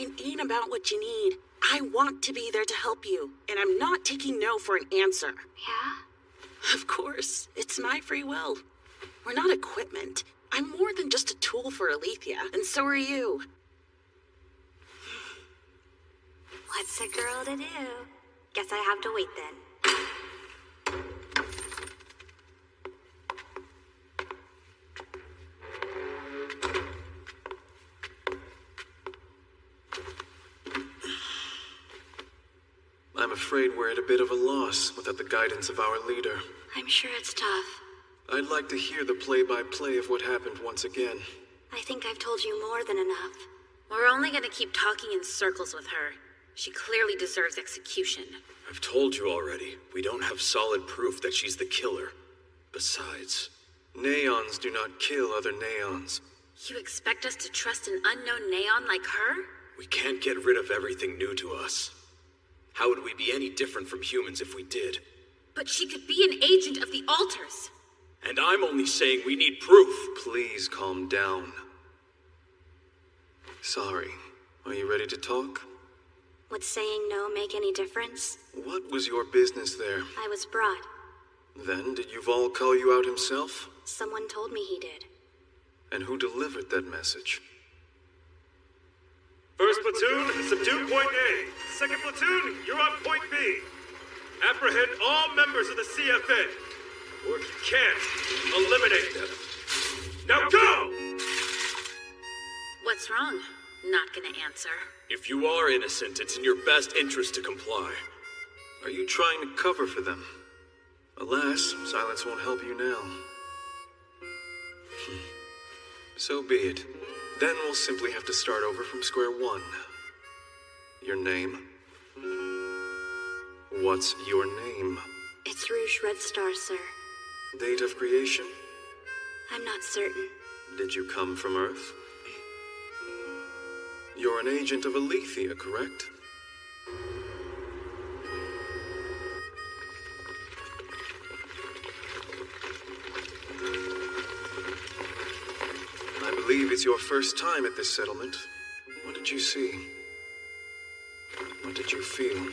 It ain't about what you need. I want to be there to help you, and I'm not taking no for an answer. Yeah? Of course, it's my free will. We're not equipment. I'm more than just a tool for Alethea, and so are you. What's a girl to do? Guess I have to wait then. I'm afraid we're at a bit of a loss without the guidance of our leader. I'm sure it's tough. I'd like to hear the play-by-play of what happened once again. I think I've told you more than enough. We're only gonna keep talking in circles with her. She clearly deserves execution. I've told you already, we don't have solid proof that she's the killer. Besides, Neons do not kill other Neons. You expect us to trust an unknown Neon like her? We can't get rid of everything new to us. How would we be any different from humans if we did? But she could be an agent of the altars. And I'm only saying we need proof. Please calm down. Sorry. Are you ready to talk? Would saying no make any difference? What was your business there? I was brought. Then, did Yuval call you out himself? Someone told me he did. And who delivered that message? First platoon, subdue point A. Second platoon, you're on point B. Apprehend all members of the CFN. Or if you can't, eliminate them. Now go! What's wrong? Not gonna answer. If you are innocent, it's in your best interest to comply. Are you trying to cover for them? Alas, silence won't help you now. So be it. Then we'll simply have to start over from square one. Your name? What's your name? It's Rouge Red Star, sir. Date of creation? I'm not certain. Did you come from Earth? You're an agent of Alethea, correct? I believe it's your first time at this settlement. What did you see? What did you feel?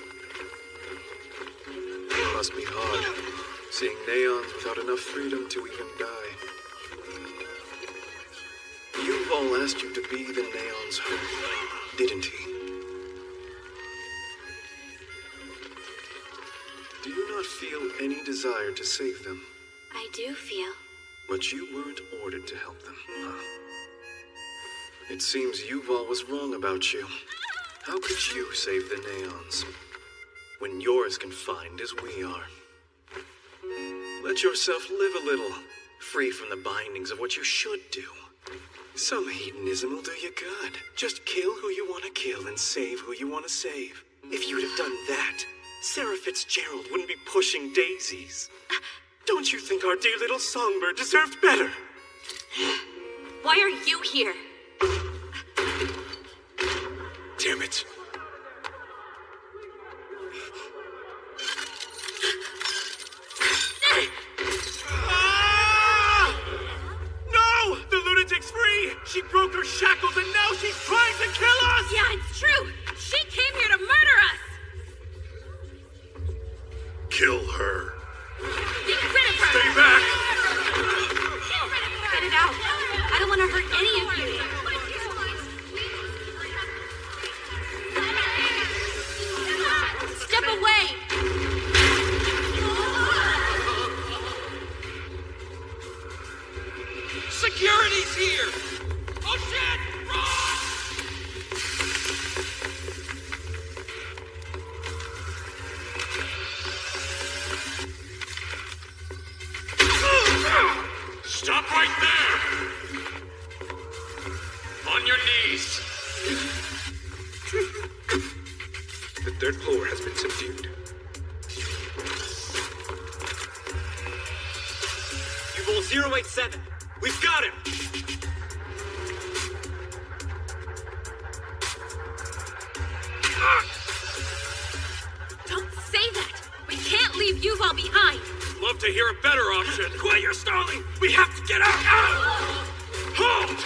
It must be hard, seeing Neons without enough freedom to even die. Yuval asked you to be the Neon's hope, didn't he? Do you not feel any desire to save them? I do feel. But you weren't ordered to help them, huh? It seems Yuval was wrong about you. How could you save the Neons when you're as confined as we are? Let yourself live a little, free from the bindings of what you should do. Some hedonism will do you good. Just kill who you want to kill and save who you want to save. If you'd have done that, Sarah Fitzgerald wouldn't be pushing daisies. Don't you think our dear little songbird deserved better? Why are you here? Damn it. No! The lunatic's free! She broke her shackles and now she's trying to kill us! Yeah, it's true! She came here to murder us! Kill her. Get rid of her! Stay back! Get it out! I don't want to hurt any of you! Step away! Security's here! Oh shit! Run! Stop right there! On your knees! The third floor has been subdued. Yuval 087. We've got him! Don't say that! We can't leave Yuval behind! Love to hear a better option. Quiet, you're stalling! We have to get out! Halt!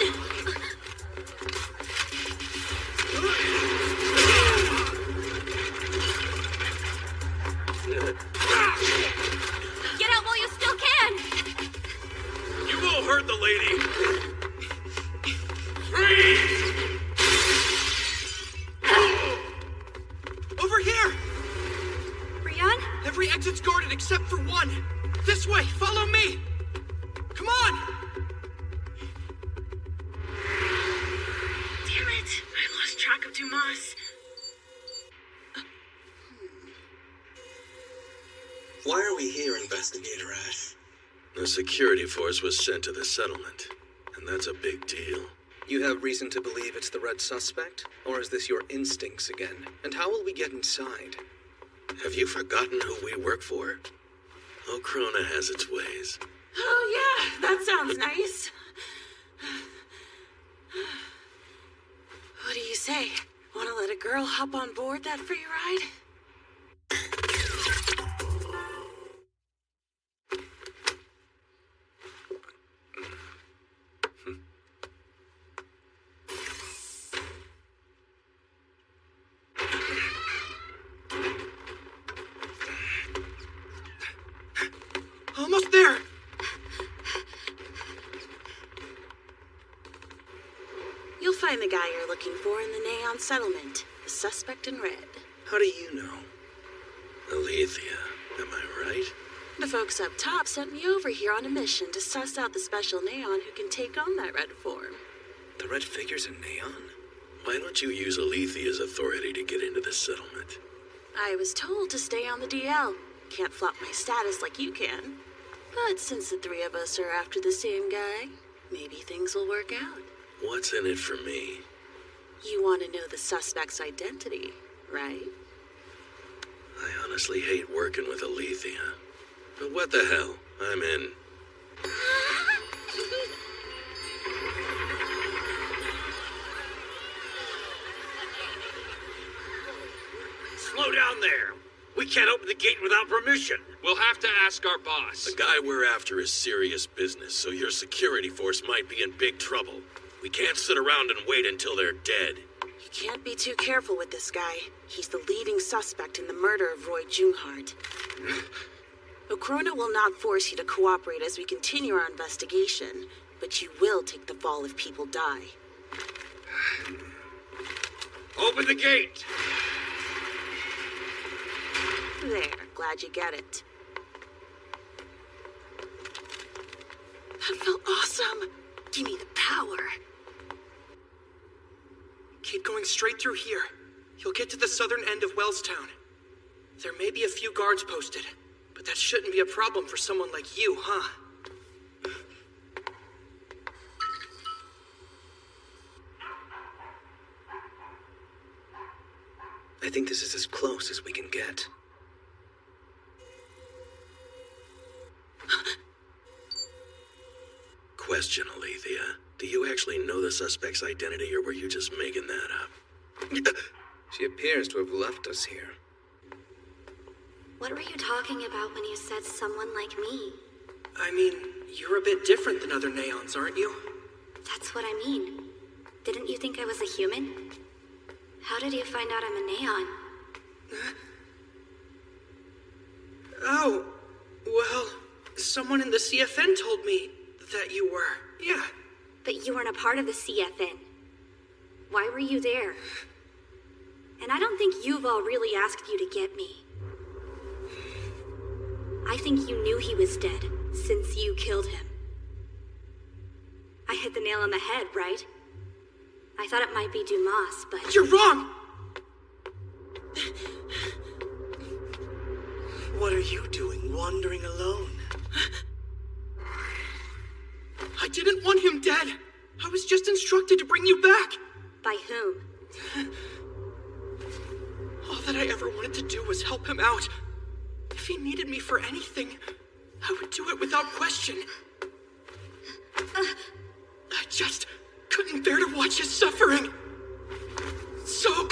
exit's guarded except for one. This way, follow me. Come on! Damn it! I lost track of Dumas. Why are we here, Investigator Ash? The security force was sent to the settlement, and that's a big deal. You have reason to believe it's the red suspect? Or is this your instincts again? And how will we get inside? Have you forgotten who we work for? Ocrona has its ways. Oh yeah, that sounds nice. What do you say? Want to let a girl hop on board that free ride? Almost there! You'll find the guy you're looking for in the Neon Settlement, the suspect in red. How do you know? Alethea, am I right? The folks up top sent me over here on a mission to suss out the special Neon who can take on that red form. The red figures in neon? Why don't you use Alethea's authority to get into the settlement? I was told to stay on the DL. Can't flop my status like you can. But since the three of us are after the same guy, maybe things will work out. What's in it for me? You want to know the suspect's identity, right? I honestly hate working with Alethea. But what the hell? I'm in. Slow down there. We can't open the gate without permission. We'll have to ask our boss. The guy we're after is serious business, so your security force might be in big trouble. We can't sit around and wait until they're dead. You can't be too careful with this guy. He's the leading suspect in the murder of Roy Junghart. Ocrona will not force you to cooperate as we continue our investigation, but you will take the fall if people die. Open the gate! There, glad you get it. That felt awesome. Give me the power. Keep going straight through here. You'll get to the southern end of Wellstown. There may be a few guards posted, but that shouldn't be a problem for someone like you, huh? I think this is as close as we can get. Question, Alethea. Do you actually know the suspect's identity, or were you just making that up? She appears to have left us here. What were you talking about when you said someone like me? I mean, you're a bit different than other Neons, aren't you? That's what I mean. Didn't you think I was a human? How did you find out I'm a Neon? Oh, well, someone in the CFN told me that you were, yeah. But you weren't a part of the CFN. Why were you there? And I don't think Yuval really asked you to get me. I think you knew he was dead, since you killed him. I hit the nail on the head, right? I thought it might be Dumas, but... You're wrong! What are you doing, wandering alone? I didn't want him dead. I was just instructed to bring you back. By whom? All that I ever wanted to do was help him out. If he needed me for anything, I would do it without question. I just couldn't bear to watch his suffering. So...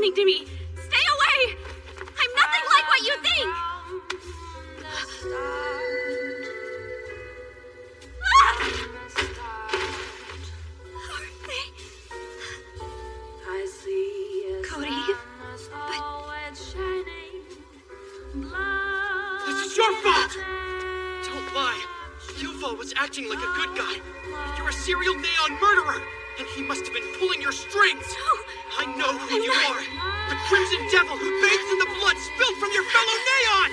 happening to me? Stay away! I'm nothing like what you think! I see Cody, This is your fault! Don't lie. Yuval was acting like a good guy. You're a serial neon murderer, and he must have been pulling your strings. I know who you are. The Crimson Devil who bathes in the blood spilled from your fellow neon!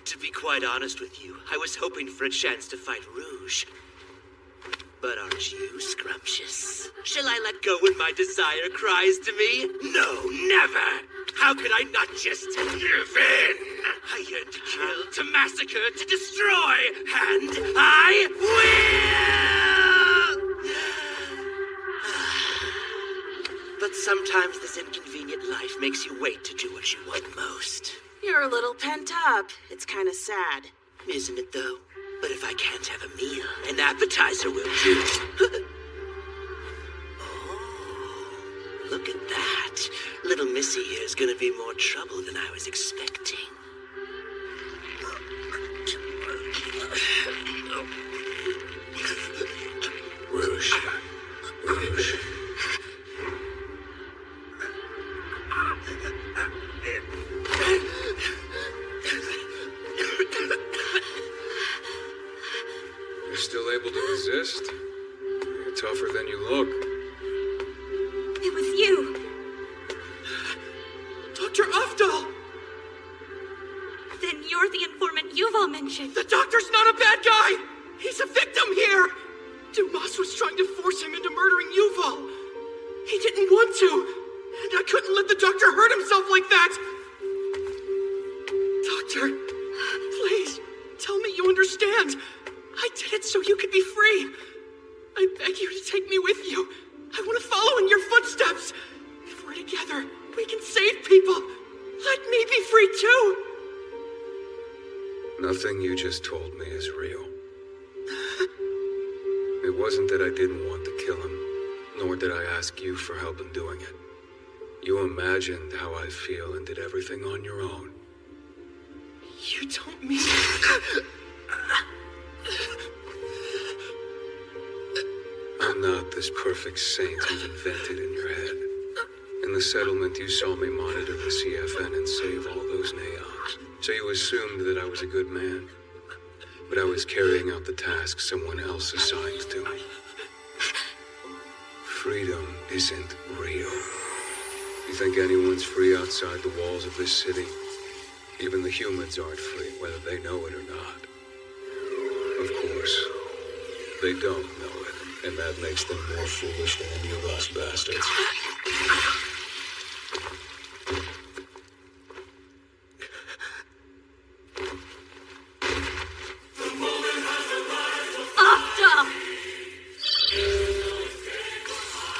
To be quite honest with you, I was hoping for a chance to fight Rouge. But aren't you scrumptious? Shall I let go when my desire cries to me? No, never! How could I not just give in? I yearn to kill, to massacre, to destroy, and I will! But sometimes this inconvenient life makes you wait to do what you want most. You're a little pent up. It's kind of sad. Isn't it, though? But if I can't have a meal, an appetizer will do. Oh, look at that. Little Missy here is gonna be more trouble than I was expecting. Rouge. Rouge. You're still able to resist? You're tougher than you look. it was you. Dr. Afdal! Then you're the informant Yuval mentioned. The doctor's not a bad guy! He's a victim here! Dumas was trying to force him into murdering Yuval. He didn't want to, and I couldn't let the doctor hurt himself like that! Doctor, please, tell me you understand. I did it so you could be free. I beg you to take me with you. I want to follow in your footsteps. If we're together, we can save people. Let me be free too. Nothing you just told me is real. It wasn't that I didn't want to kill him, nor did I ask you for help in doing it. You imagined how I feel and did everything on your own. You don't mean... I'm not this perfect saint you've invented in your head. In the settlement, you saw me monitor the CFN and save all those neons. So you assumed that I was a good man. But I was carrying out the task someone else assigned to me. Freedom isn't real. You think anyone's free outside the walls of this city? Even the humans aren't free, whether they know it or not. Of course, they don't know it, and that makes them more foolish than any of us bastards.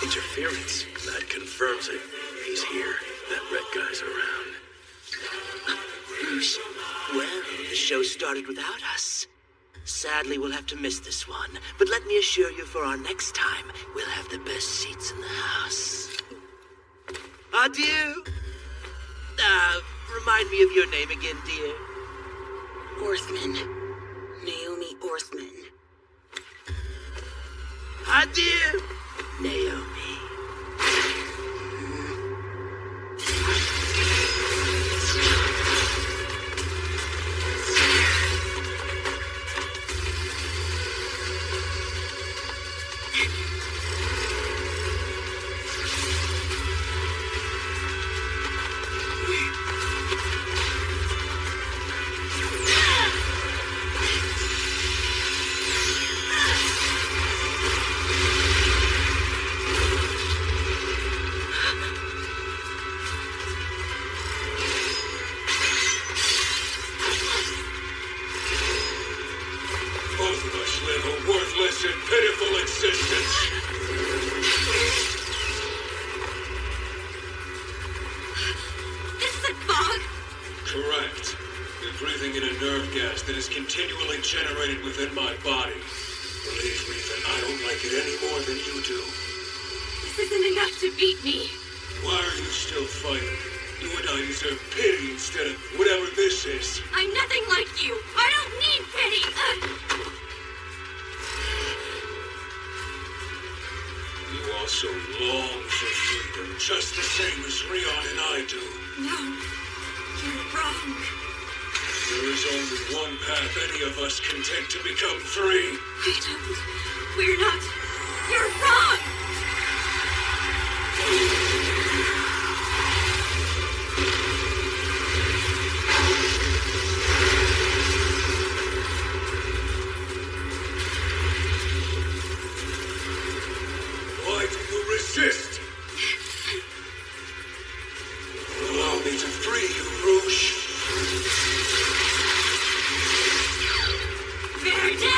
Interference. That confirms it. He's here. That red guy's around. Bruce, well, the show started without us. Sadly, we'll have to miss this one. But let me assure you, for our next time, we'll have the best seats in the house. Adieu. Remind me of your name again, dear. Orthman. Naomi Orthman. Adieu, Naomi. Correct. You're breathing in a nerve gas that is continually generated within my body. Believe me that I don't like it any more than you do. This isn't enough to beat me. Why are you still fighting? You and I deserve pity instead of whatever this is. I'm nothing like you. I don't need pity. You also long for freedom, just the same as Rion and I do. No, you're wrong. There is only one path any of us can take to become free. We don't. We're not. You're wrong. Why do you resist? Allow me to free you, Rouge. Verde!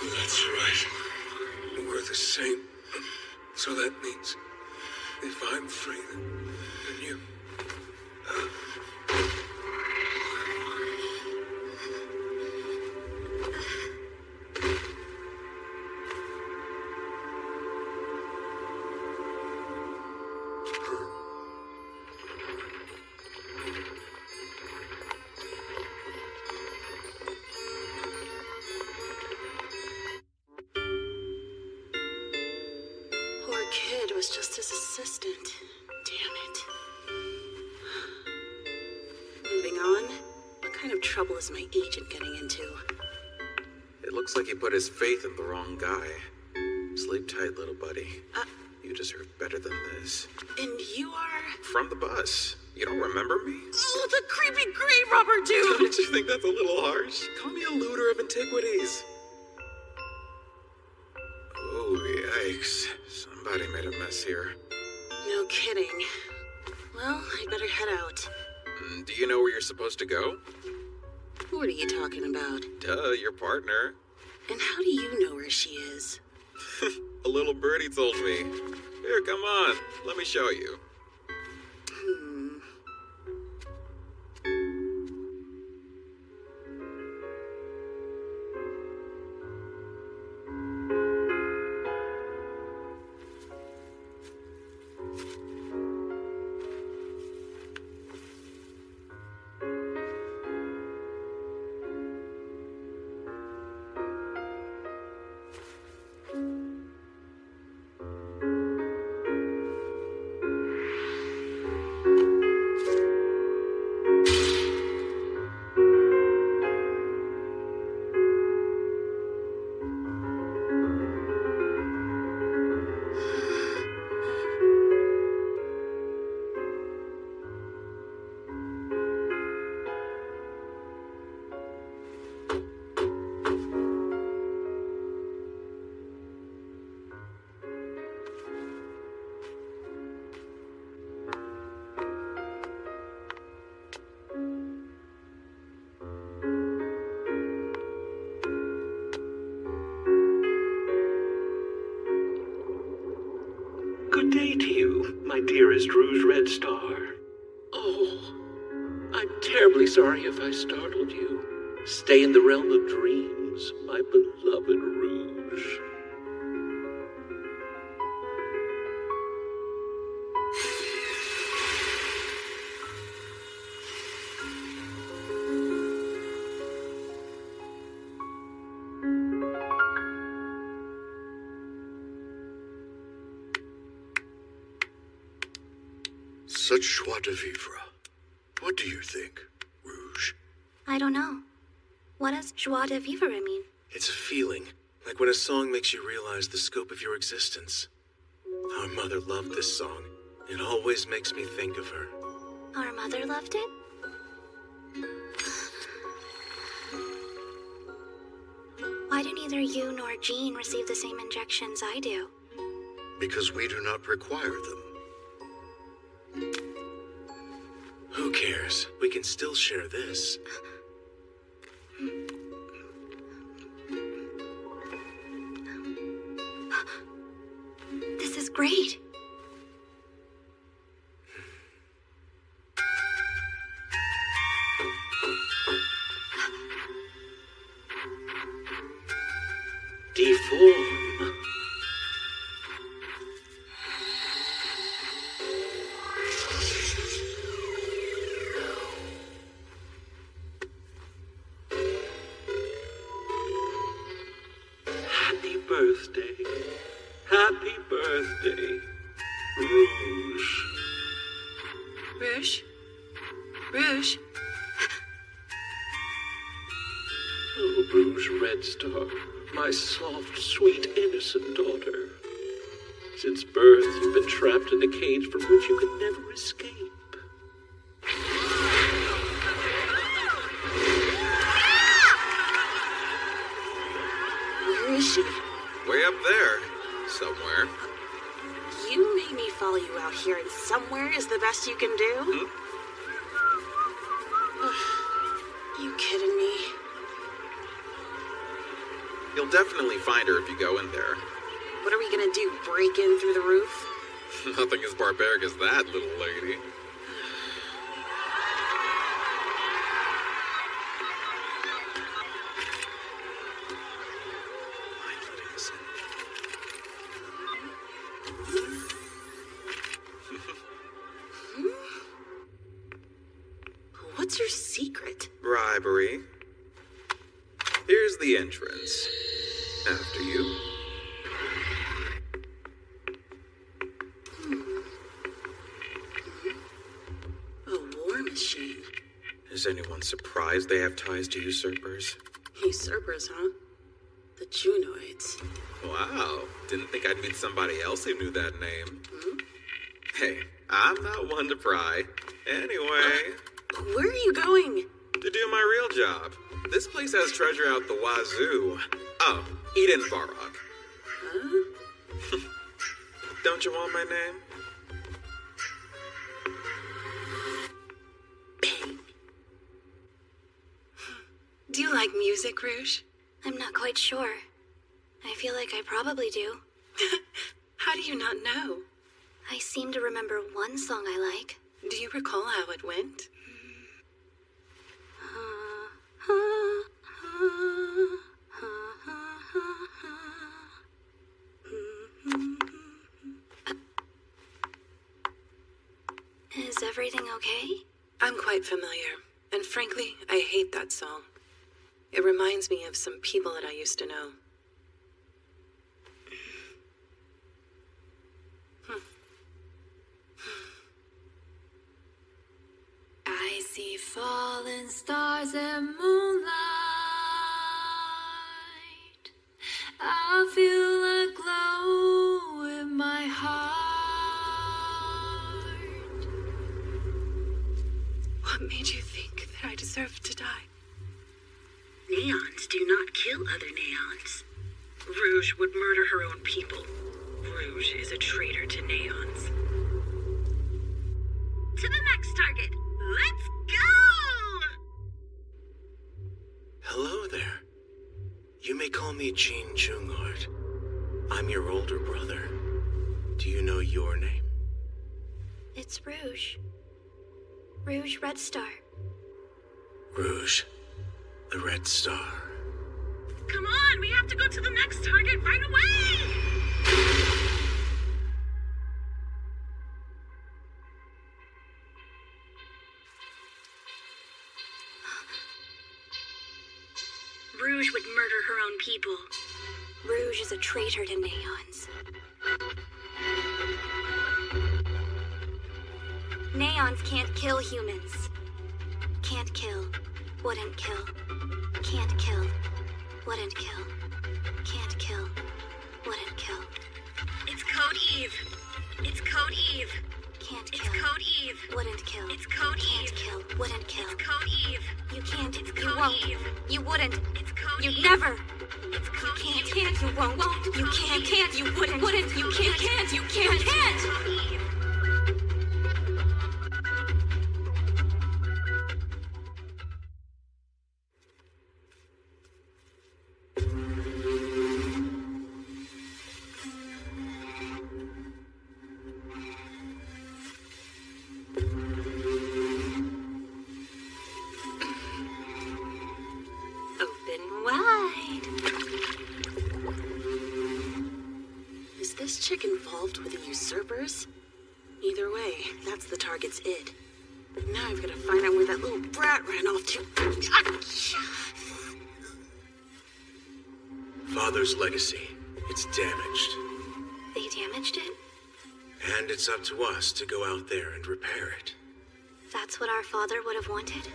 That's right. We're the same. So that means if I'm free, then you. Poor kid was just his assistant. Damn it. Moving on. What kind of trouble is my agent getting into? It looks like he put his faith in the wrong guy. Sleep tight, little buddy. You deserve better than this. And you are? From the bus. You don't remember me? Oh, the creepy grave robber dude! Don't you think that's a little harsh? Call me a looter of antiquities. Oh, yikes. Somebody made a mess here. No kidding. Well, I'd better head out. Do you know where you're supposed to go? What are you talking about? Duh, your partner. And how do you know where she is? A little birdie told me. Here, come on. Let me show you. Good day to you, my dearest Rouge Red Star. Oh, I'm terribly sorry if I startled you. Stay in the realm of dreams, my beloved Rouge. Such joie de vivre. What do you think, Rouge? I don't know. What does joie de vivre mean? It's a feeling, like when a song makes you realize the scope of your existence. Our mother loved this song. It always makes me think of her. Our mother loved it? Why do neither you nor Jean receive the same injections I do? Because we do not require them. Who cares? We can still share this. This is great. Deform. Happy birthday. Happy birthday, Rouge. Rouge? Rouge? Oh, Rouge Red Star, my soft, sweet, innocent daughter. Since birth, you've been trapped in a cage from which you could never escape. Where is she? Way up there. Somewhere. You made me follow you out here, and somewhere is the best you can do? You kidding me? You'll definitely find her if you go in there. What are we gonna do, break in through the roof? Nothing as barbaric as that, little lady. What's your secret? Bribery. Here's the entrance. After you. A war machine. Is anyone surprised they have ties to usurpers? Usurpers, huh? The Junoids. Wow. Didn't think I'd meet somebody else who knew that name. Hey, I'm not one to pry. Anyway. Where are you going? To do my real job. This place has treasure out the wazoo. Oh, Eden Varrock. Huh? Don't you want my name? Do you like music, Rouge? I'm not quite sure. I feel like I probably do. How do you not know? I seem to remember one song I like. Do you recall how it went? Is everything okay? I'm quite familiar, and frankly, I hate that song. It reminds me of some people that I used to know. I see falling stars and moonlight. I feel a glow in my heart. What made you think that I deserved to die? Neons do not kill other neons. Rouge would murder her own people. Rouge is a traitor to neons. To the next target. Let's go! Hello there. You may call me Jean Jungard. I'm your older brother. Do you know your name? It's Rouge. Rouge Red Star. Rouge, the Red Star. Come on, we have to go to the next target right away! Rouge would murder her own people. Rouge is a traitor to neons. Neons can't kill humans. Can't kill. Wouldn't kill. Can't kill. Wouldn't kill. Can't kill. Wouldn't kill. It's Code Eve. It's Code Eve. Can't It's kill. Code Eve. Wouldn't kill. It's Code Can't Eve. kill. Wouldn't kill. It's Code Eve. You can't. It's You Code won't. Eve. You wouldn't. It's Code You'd Eve. never. You can't, you won't, you can't, you wouldn't, you can't, you can't. Open wide. Is this chick involved with the usurpers? Either way, that's the target's id. Now I've got to find out where that little brat ran off to. Father's legacy. It's damaged. They damaged it? And it's up to us to go out there and repair it. That's what our father would have wanted?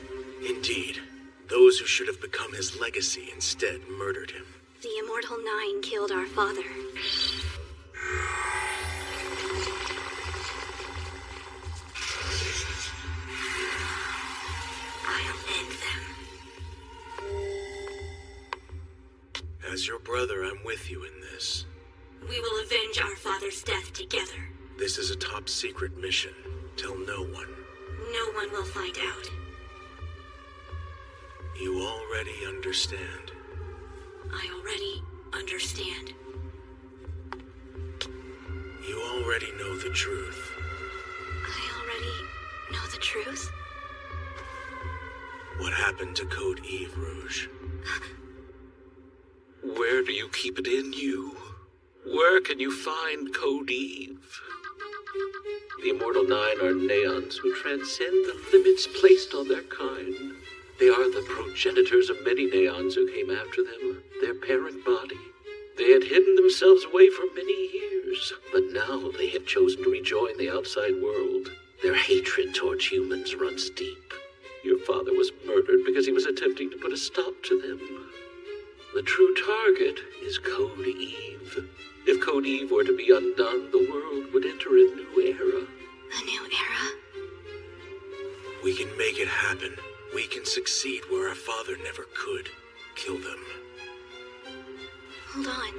Indeed. Those who should have become his legacy instead murdered him. The Immortal Nine killed our father. I'll end them. As your brother, I'm with you in this. We will avenge our father's death together. This is a top secret mission. Tell no one. No one will find out. You already understand. I already understand. You already know the truth. I already know the truth? What happened to Code Eve, Rouge? Where do you keep it in you? Where can you find Code Eve? The Immortal Nine are neons who transcend the limits placed on their kind. They are the progenitors of many neons who came after them, their parent body. They had hidden themselves away for many years, but now they have chosen to rejoin the outside world. Their hatred towards humans runs deep. Your father was murdered because he was attempting to put a stop to them. The true target is Code Eve. If Code Eve were to be undone, the world would enter a new era. A new era? We can make it happen. We can succeed where our father never could. Kill them. Hold on.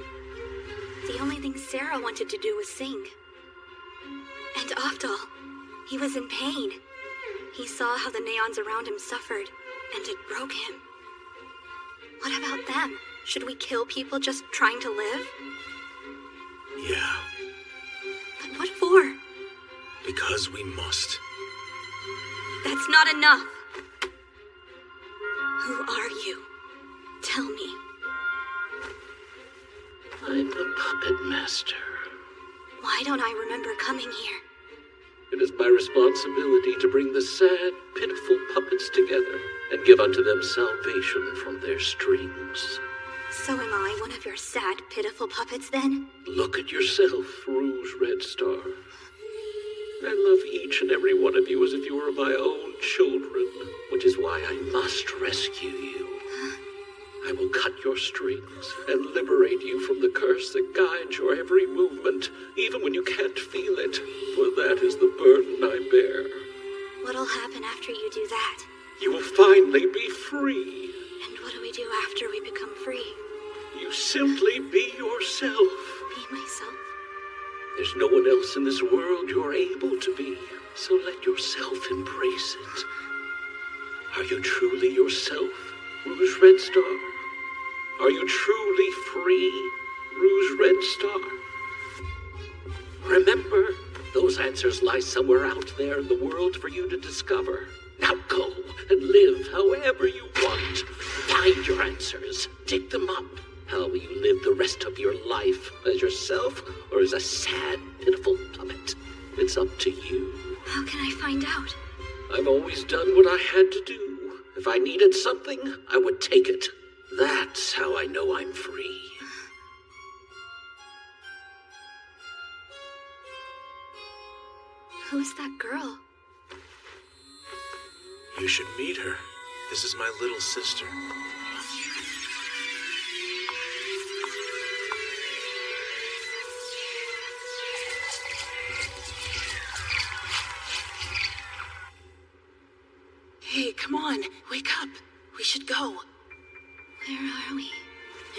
The only thing Sarah wanted to do was sing. And Afdal, he was in pain. He saw how the neons around him suffered, and it broke him. What about them? Should we kill people just trying to live? Yeah. But what for? Because we must. That's not enough. Who are you? Tell me. I'm the puppet master. Why don't I remember coming here? It is my responsibility to bring the sad, pitiful puppets together and give unto them salvation from their strings. So am I one of your sad, pitiful puppets then? Look at yourself, Rouge Red Star. I love each and every one of you as if you were my own children, which is why I must rescue you. I will cut your strings and liberate you from the curse that guides your every movement, even when you can't feel it, for that is the burden I bear. What'll happen after you do that? You will finally be free. And what do we do after we become free? You simply be yourself. Be myself? There's no one else in this world you're able to be, so let yourself embrace it. Are you truly yourself, Rouge Red Star? Are you truly free, Rouge Red Star? Remember, those answers lie somewhere out there in the world for you to discover. Now go and live however you want. Find your answers. Dig them up. How will you live the rest of your life? As yourself or as a sad, pitiful puppet? It's up to you. How can I find out? I've always done what I had to do. If I needed something, I would take it. That's how I know I'm free. Who's that girl? You should meet her. This is my little sister. Hey, come on. Wake up. We should go. Where are we?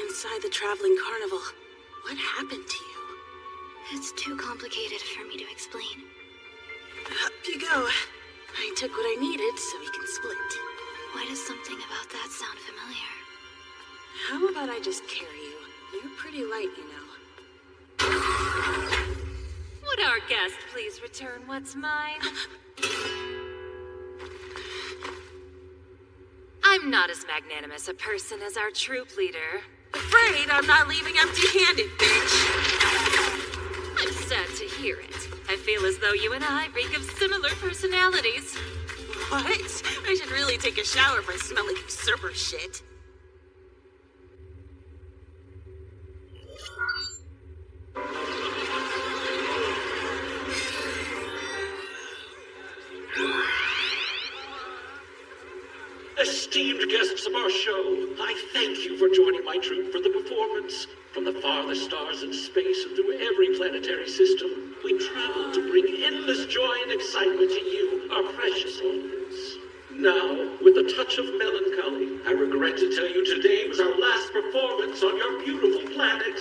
inside the traveling carnival. What happened to you? It's too complicated for me to explain. Up you go. I took what I needed so we can split. Why does something about that sound familiar? How about I just carry you? You're pretty light, you know. Would our guest please return what's mine? I'm not as magnanimous a person as our troop leader. Afraid I'm not leaving empty-handed, bitch! I'm sad to hear it. I feel as though you and I reek of similar personalities. What? I should really take a shower if I smell like usurper shit. Esteemed guests of our show, I thank you for joining my troupe for the performance. From the farthest stars in space and through every planetary system, we travel to bring endless joy and excitement to you, our precious audience. Now, with a touch of melancholy, I regret to tell you today was our last performance on your beautiful planet.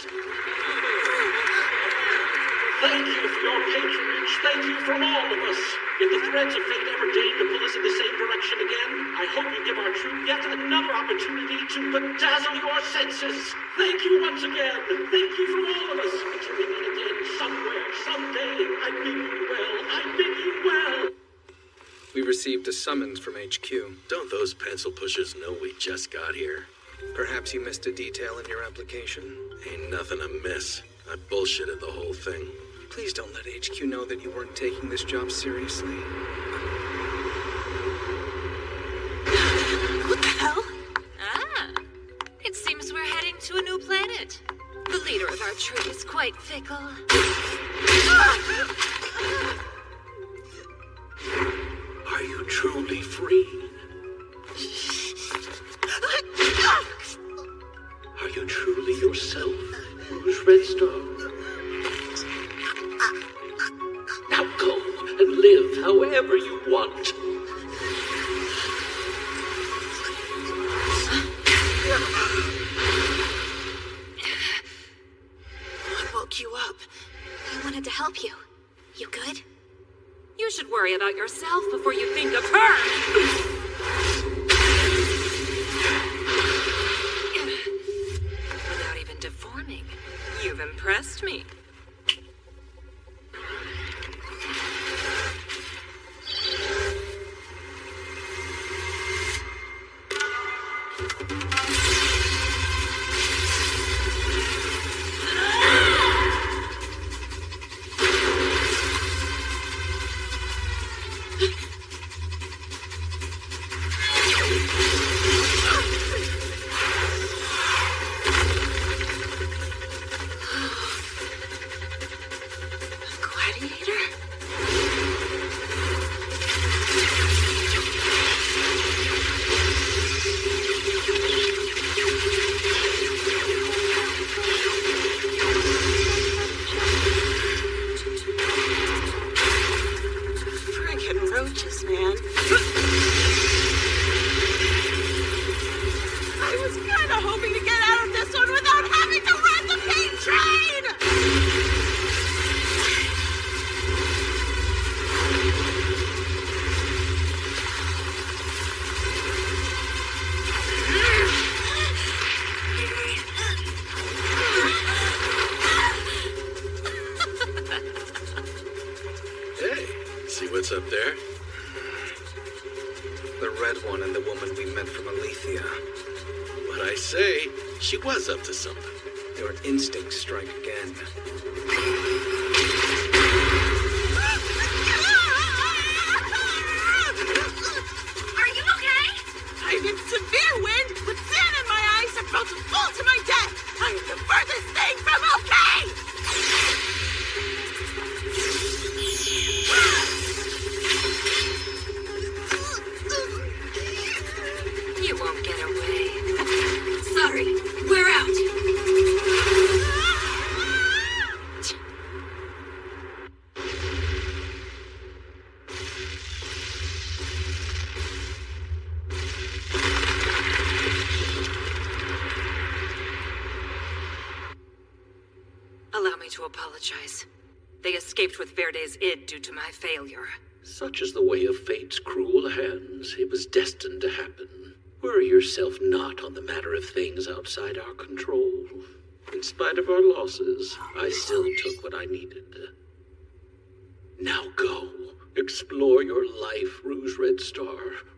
Thank you for your patronage. Thank you from all of us. If the threads of fate ever deign to pull us in the same direction again, I hope you give our troupe yet another opportunity to bedazzle your senses. Thank you once again. Thank you from all of us. Until we meet again somewhere, someday. I bid you well. I bid you well. We received a summons from HQ. Don't those pencil pushers know we just got here? Perhaps you missed a detail in your application? Ain't nothing to miss. I bullshitted the whole thing. Please don't let HQ know that you weren't taking this job seriously. What the hell? Ah, it seems we're heading to a new planet. The leader of our troop is quite fickle. Are you truly free? Are you truly yourself, Rouge Red Star? Now go and live however you want. What woke you up? I wanted to help you. You good? You should worry about yourself before you think of her. Without even deforming, you've impressed me. What's up there? The red one and the woman we met from Alethea. What'd I say? She was up to something. Your instincts strike again. Are you okay? I'm in severe wind with sand in my eyes about to fall to my death. I am the furthest thing from okay! You won't get away. Sorry, we're out. apologize. They escaped with Verde's id due to my failure. Such is the way of fate's cruel hands. It was destined to happen. Worry yourself not on the matter of things outside our control. In spite of our losses, I still took what I needed. Now go. Explore your life, Rouge Red Star.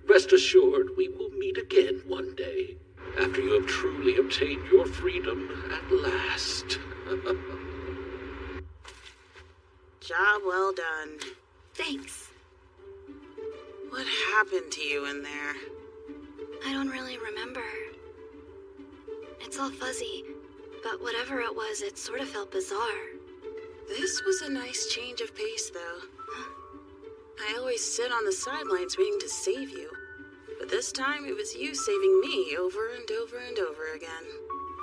Rest assured, we will meet again one day, after you have truly obtained your freedom at last. Job well done. Thanks. What happened to you in there? I don't really remember. It's all fuzzy, but whatever it was, it sort of felt bizarre. This was a nice change of pace, though. I always sit on the sidelines waiting to save you. But this time, it was you saving me over and over and over again.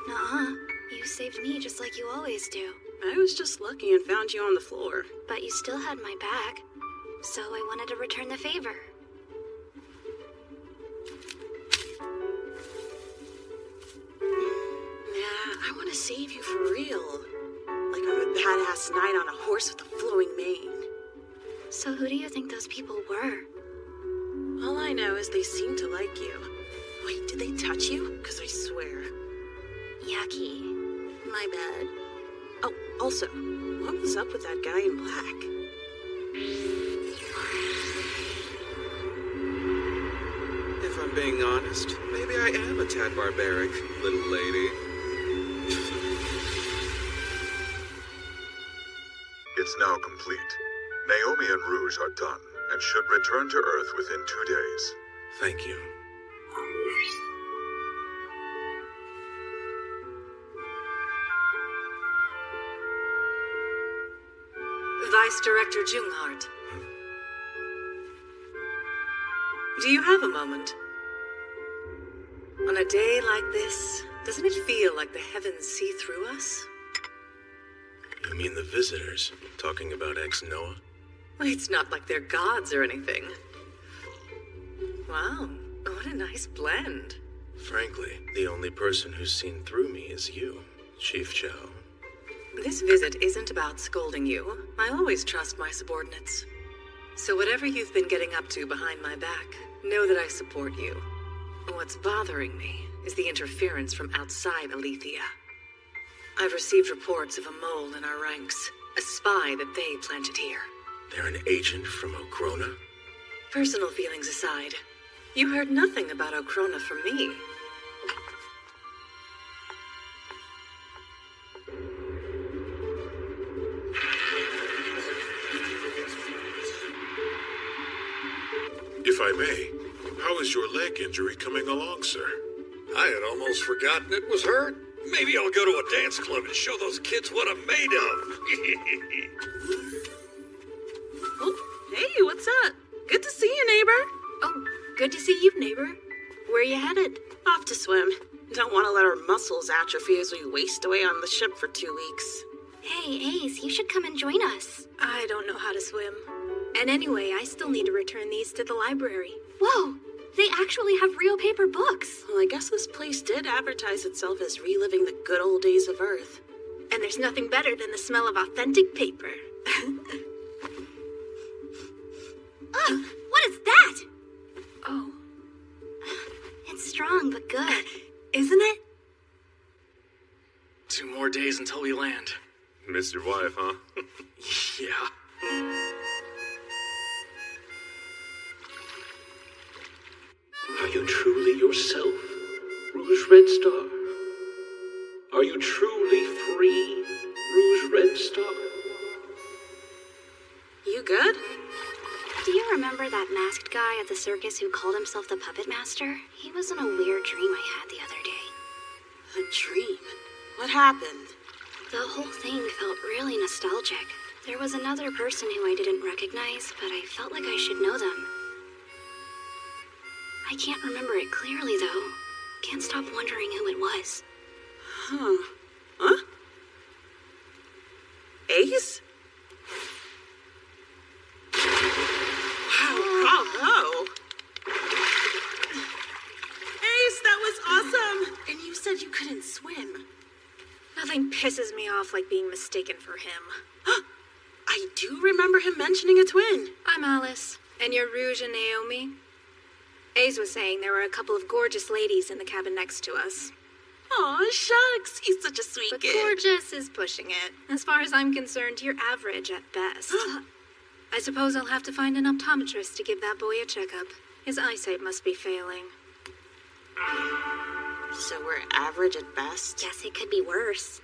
Nuh-uh. You saved me just like you always do. I was just lucky and found you on the floor. But you still had my back, so I wanted to return the favor. Yeah, I want to save you for real. Like on a badass knight on a horse with a flowing mane. So who do you think those people were? All I know is they seem to like you. Wait, did they touch you? Because I swear. Yucky. My bad. Oh, also, what was up with that guy in black? If I'm being honest, maybe I am a tad barbaric, little lady. It's now complete. Naomi and Rouge are done and should return to Earth within 2 days. Thank you. Vice Director Junghart. Do you have a moment? On a day like this, doesn't it feel like the heavens see through us? You mean the visitors, talking about ex-Noah? Well, it's not like they're gods or anything. Wow, what a nice blend. Frankly, the only person who's seen through me is you, Chief Chow. This visit isn't about scolding you. I always trust my subordinates. So whatever you've been getting up to behind my back, know that I support you. What's bothering me is the interference from outside Alethea. I've received reports of a mole in our ranks, a spy that they planted here. They're an agent from Okrona? Personal feelings aside, you heard nothing about Okrona from me. If I may, how is your leg injury coming along, sir? I had almost forgotten it was hurt. Maybe I'll go to a dance club and show those kids what I'm made of. Oh, hey, what's up? Good to see you, neighbor. Oh, good to see you, neighbor. Where you headed? Off to swim. Don't want to let our muscles atrophy as we waste away on the ship for 2 weeks. Hey, Ace, you should come and join us. I don't know how to swim. And anyway, I still need to return these to the library. Whoa! They actually have real paper books. Well, I guess this place did advertise itself as reliving the good old days of Earth. And there's nothing better than the smell of authentic paper. Oh, what is that? Oh. It's strong, but good. Isn't it? 2 more days until we land. Missed your wife, huh? Yeah. Are you truly yourself, Rouge Red Star? Are you truly free, Rouge Red Star? You good? Do you remember that masked guy at the circus who called himself the Puppet Master? He was in a weird dream I had the other day. A dream? What happened? The whole thing felt really nostalgic. There was another person who I didn't recognize, but I felt like I should know them. I can't remember it clearly, though. Can't stop wondering who it was. Huh? Ace? Wow, bravo! Ace, that was awesome! And you said you couldn't swim. Nothing pisses me off like being mistaken for him. I do remember him mentioning a twin. I'm Alice, and you're Rouge and Naomi. Ace was saying there were a couple of gorgeous ladies in the cabin next to us. Aw, shucks, he's such a sweet But kid. gorgeous is pushing it. As far as I'm concerned, you're average at best. I suppose I'll have to find an optometrist to give that boy a checkup. His eyesight must be failing. So we're average at best? Guess it could be worse.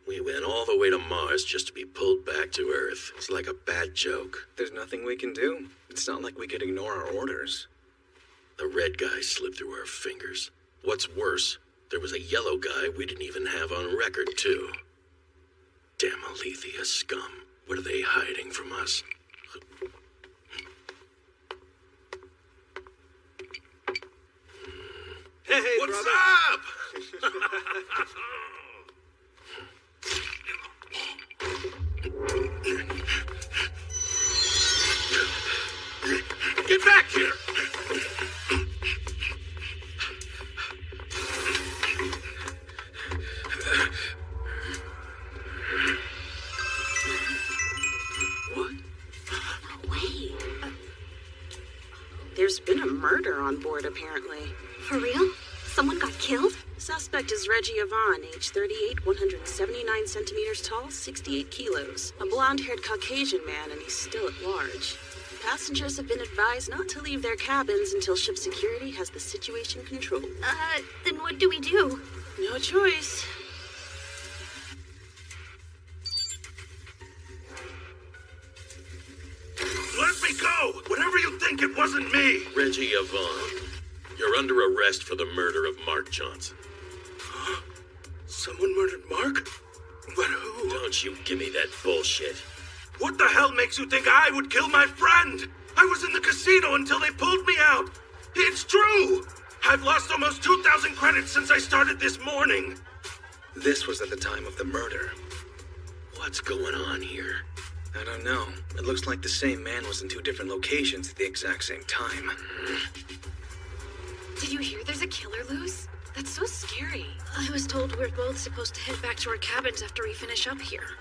We went all the way to Mars just to be pulled back to Earth. It's like a bad joke. There's nothing we can do. It's not like we could ignore our orders. The red guy slipped through our fingers. What's worse, there was a yellow guy we didn't even have on record, too. Damn Alethea scum. What are they hiding from us? Hey, what's brother. up? Get back here! What? No way. There's been a murder on board, apparently. For real? Someone got killed? Suspect is Reggie Yvonne, age 38, 179 centimeters tall, 68 kilos. A blonde-haired Caucasian man, and he's still at large. Passengers have been advised not to leave their cabins until ship security has the situation controlled. Then what do we do? No choice. Let me go! Whatever you think, it wasn't me! Reggie Yvonne, you're under arrest for the murder of Mark Johnson. Someone murdered Mark? But who? Don't you give me that bullshit. What the hell makes you think I would kill my friend? I was in the casino until they pulled me out. It's true! I've lost almost 2,000 credits since I started this morning. This was at the time of the murder. What's going on here? I don't know. It looks like the same man was in 2 different locations at the exact same time. Did you hear there's a killer loose? That's so scary. I was told we're both supposed to head back to our cabins after we finish up here.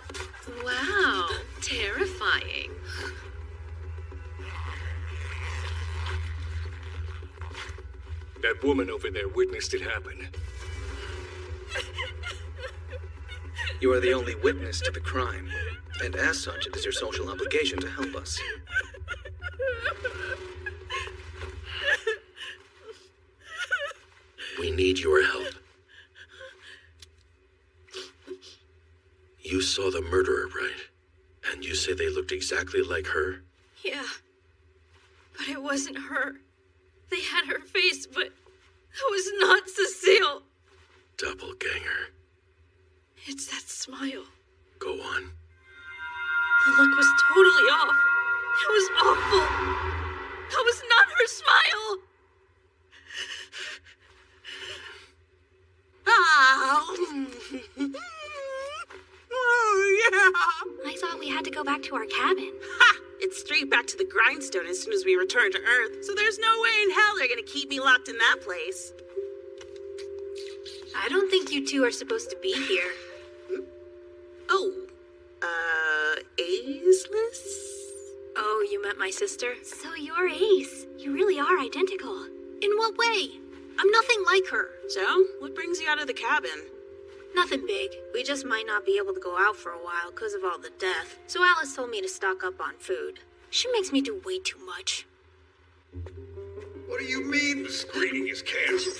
Wow, terrifying. That woman over there witnessed it happen. You are the only witness to the crime, and as such, it is your social obligation to help us. We need your help. You saw the murderer, right? And you say they looked exactly like her? Yeah. But it wasn't her. They had her face, but that was not Cecile. Doppelganger. It's that smile. Go on. The look was totally off. It was awful. That was not her smile. Oh, yeah. I thought we had to go back to our cabin. Ha! It's straight back to the grindstone as soon as we return to Earth, so there's no way in hell they're gonna keep me locked in that place. I don't think you two are supposed to be here. Oh, Ageless? Oh, you met my sister? So you're Ace. You really are identical. In what way? I'm nothing like her. So, what brings you out of the cabin? Nothing big. We just might not be able to go out for a while because of all the death. So Alice told me to stock up on food. She makes me do way too much. What do you mean the screening is canceled?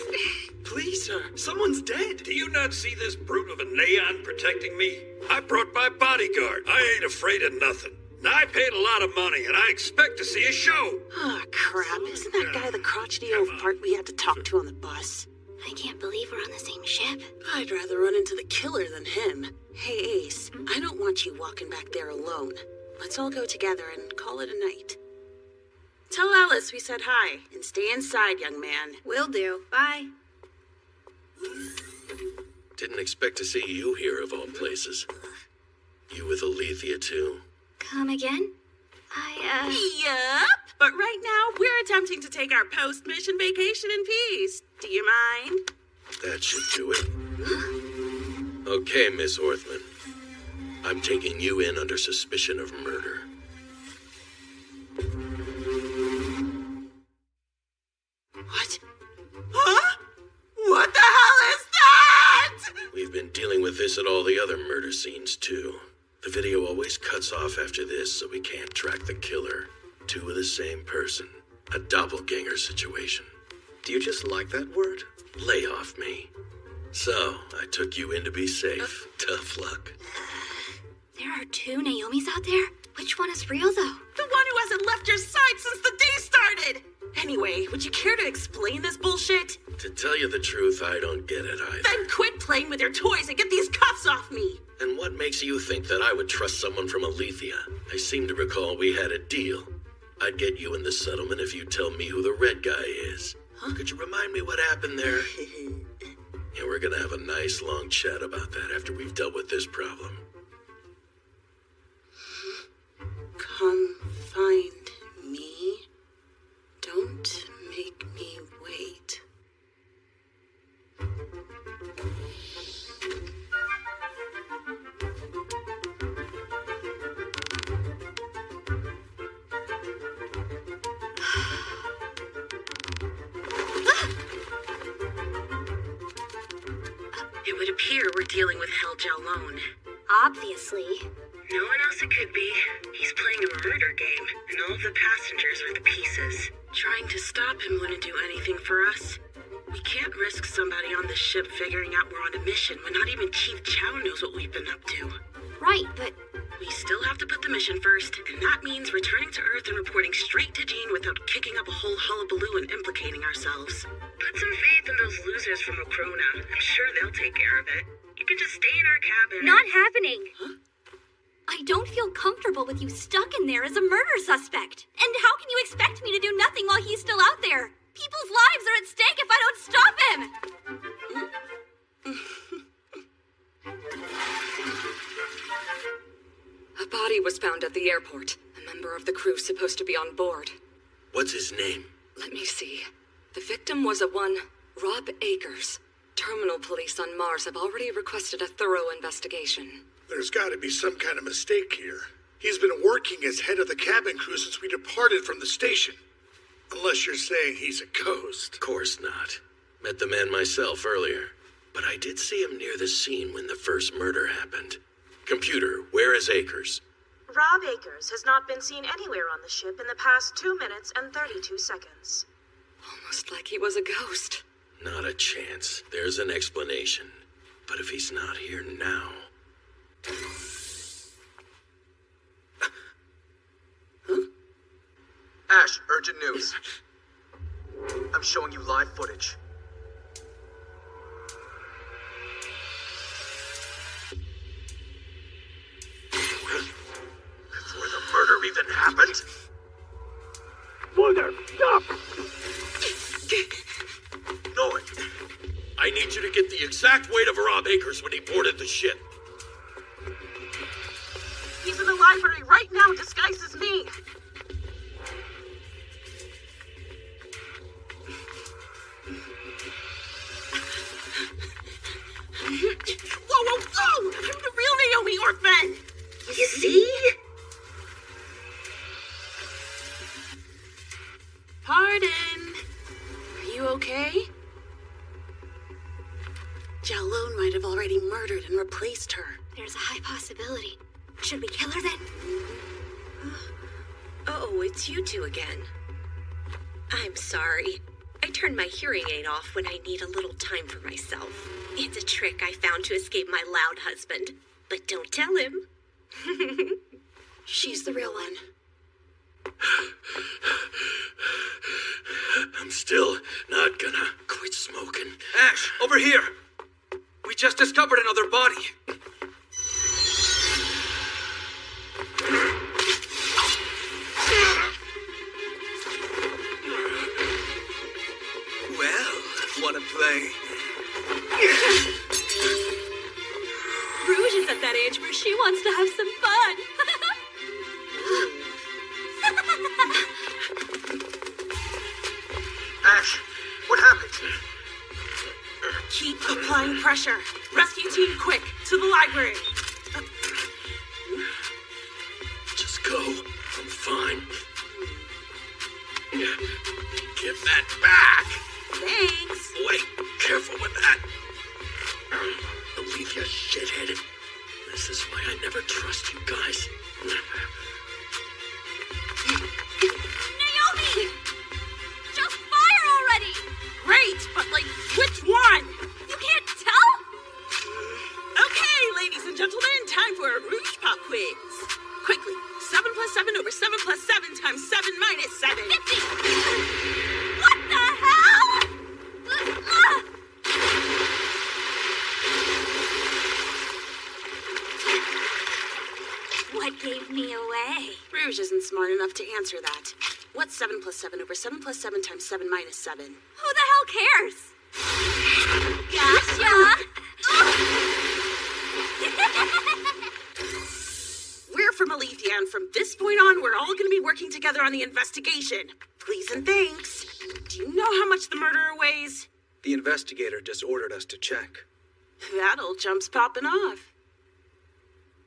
Please, sir. Someone's dead. Do you not see this brute of a neon protecting me? I brought my bodyguard. I ain't afraid of nothing. Now, I paid a lot of money, and I expect to see a show. Oh, crap. Isn't that guy the crotchety old fart we had to talk to on the bus? I can't believe we're on the same ship. I'd rather run into the killer than him. Hey, Ace, I don't want you walking back there alone. Let's all go together and call it a night. Tell Alice we said hi, and stay inside, young man. Will do. Bye. Didn't expect to see you here, of all places. You with Alethea, too. Come again? Yup. But right now, we're attempting to take our post-mission vacation in peace. Do you mind? That should do it. Okay, Miss Orthman. I'm taking you in under suspicion of murder. What? Huh? What the hell is that? We've been dealing with this at all the other murder scenes, too. The video always cuts off after this, so we can't track the killer. Two of the same person. A doppelganger situation. Do you just like that word? Lay off me. So, I took you in to be safe. Tough luck. There are two Naomis out there? Which one is real, though? The one who hasn't left your side since the day started! Anyway, would you care to explain this bullshit? To tell you the truth, I don't get it either. Then quit playing with your toys and get these cuffs off me! And what makes you think that I would trust someone from Alethea? I seem to recall we had a deal. I'd get you in the settlement if you tell me who the red guy is. Huh? Could you remind me what happened there? Yeah, we're gonna have a nice long chat about that after we've dealt with this problem. Come find me. Don't make me wait. It would appear we're dealing with Hellgel alone. Obviously. No one else it could be. He's playing a murder game, and all of the passengers are the pieces. Trying to stop him wouldn't do anything for us. We can't risk somebody on this ship figuring out we're on a mission when not even Chief Chow knows what we've been up to. Right, but... We still have to put the mission first, and that means returning to Earth and reporting straight to Jean without kicking up a whole hullabaloo and implicating ourselves. Put some faith in those losers from Okrona. I'm sure they'll take care of it. You can just stay in our cabin. Not happening! Huh? I don't feel comfortable with you stuck in there as a murder suspect. And how can you expect me to do nothing while he's still out there? People's lives are at stake if I don't stop him! A body was found at the airport. A member of the crew supposed to be on board. What's his name? Let me see. The victim was a one Rob Akers. Terminal police on Mars have already requested a thorough investigation. There's got to be some kind of mistake here. He's been working as head of the cabin crew since we departed from the station. Unless you're saying he's a ghost. Of course not. Met the man myself earlier. But I did see him near the scene when the first murder happened. Computer, where is Akers? Rob Akers has not been seen anywhere on the ship in the past 2 minutes and 32 seconds. Almost like he was a ghost. Not a chance. There's an explanation. But if he's not here now... Ash, urgent news. I'm showing you live footage. Before the murder even happened? Mother, stop! Nolan, I need you to get the exact weight of Rob Akers when he boarded the ship. He's in the library right now, disguised as me. Whoa, whoa, whoa! I'm the real Naomi Orthman! You see? Pardon. Are you okay? Jalone might have already murdered and replaced her. There's a high possibility. Should we kill her then? Oh, it's you two again. I'm sorry. I turn my hearing aid off when I need a little time for myself. It's a trick I found to escape my loud husband. But don't tell him. She's the real one. I'm still not gonna quit smoking. Ash, over here! We just discovered another body. Well, wanna play? Rouge is at that age where she wants to have some fun. Ash, what happened? Keep applying pressure. Rescue team, quick, to the library. Just go. I'm fine. Give that back! Thanks. Wait, careful with that. Believe you shitheaded. This is why I never trust you guys. Naomi! Just fire already! Great, but which one? You can't tell? Okay, ladies and gentlemen, time for a Rouge Pop quiz. Quickly, 7 plus 7 over 7 plus 7 times 7 minus 7. 50! What the hell? What gave me away? Rouge isn't smart enough to answer that. What's 7 plus 7 over 7 plus 7 times 7 minus 7? Who the hell cares? Gotcha! We're from Alethea, and from this point on, we're all going to be working together on the investigation. Please and thanks. Do you know how much the murderer weighs? The investigator just ordered us to check. That old jump's popping off.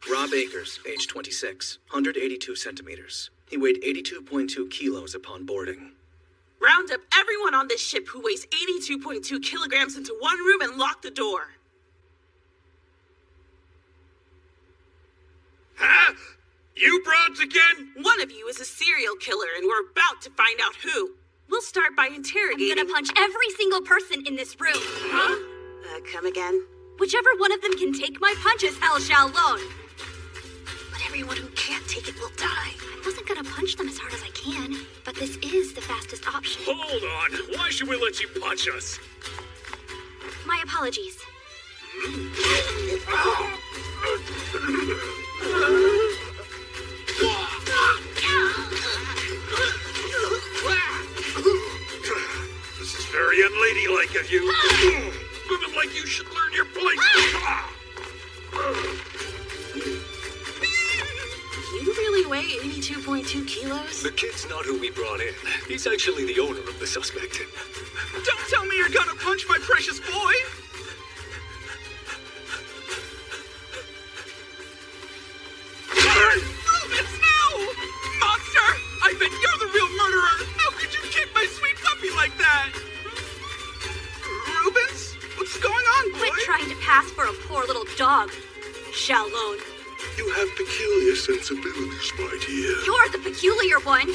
Rob Akers, age 26, 182 centimeters. He weighed 82.2 kilos upon boarding. Round up everyone on this ship who weighs 82.2 kilograms into one room and lock the door. Huh? You broads again? One of you is a serial killer, and we're about to find out who. We'll start by interrogating... I'm gonna punch every single person in this room. Huh? Come again? Whichever one of them can take my punches, hell shall alone. But everyone who can't take it will die. I wasn't gonna punch them as hard as I can, but this is the fastest option. Hold on. Why should we let you punch us? My apologies. This is very unladylike of you. Moving like you should learn your place. You really weigh 82.2 kilos? The kid's not who we brought in. He's actually the owner of the suspect. Don't tell me you're gonna punch my precious boy! Rubens, no! Monster! I bet you're the real murderer! How could you kick my sweet puppy like that? Rubens? What's going on, boy? Quit trying to pass for a poor little dog, Shalone. You have peculiar sensibilities, my dear. You're the peculiar one.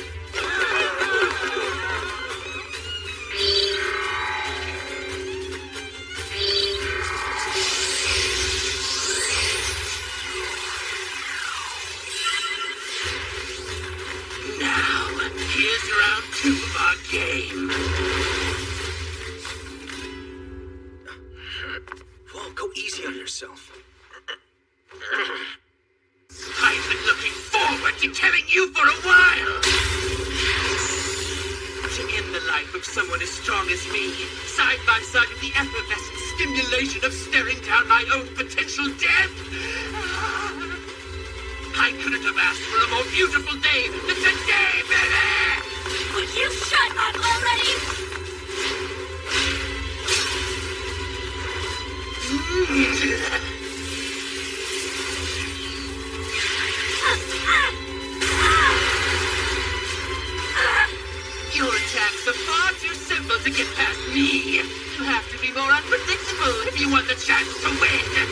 Now, here's round 2 of our game. Whoa, go easy on yourself. I've been looking forward to killing you for a while. To end the life of someone as strong as me, side by side with the effervescent stimulation of staring down my own potential death. I couldn't have asked for a more beautiful day than today, baby! Would you shut up already? Your attacks are far too simple to get past me. You have to be more unpredictable if you want the chance to win.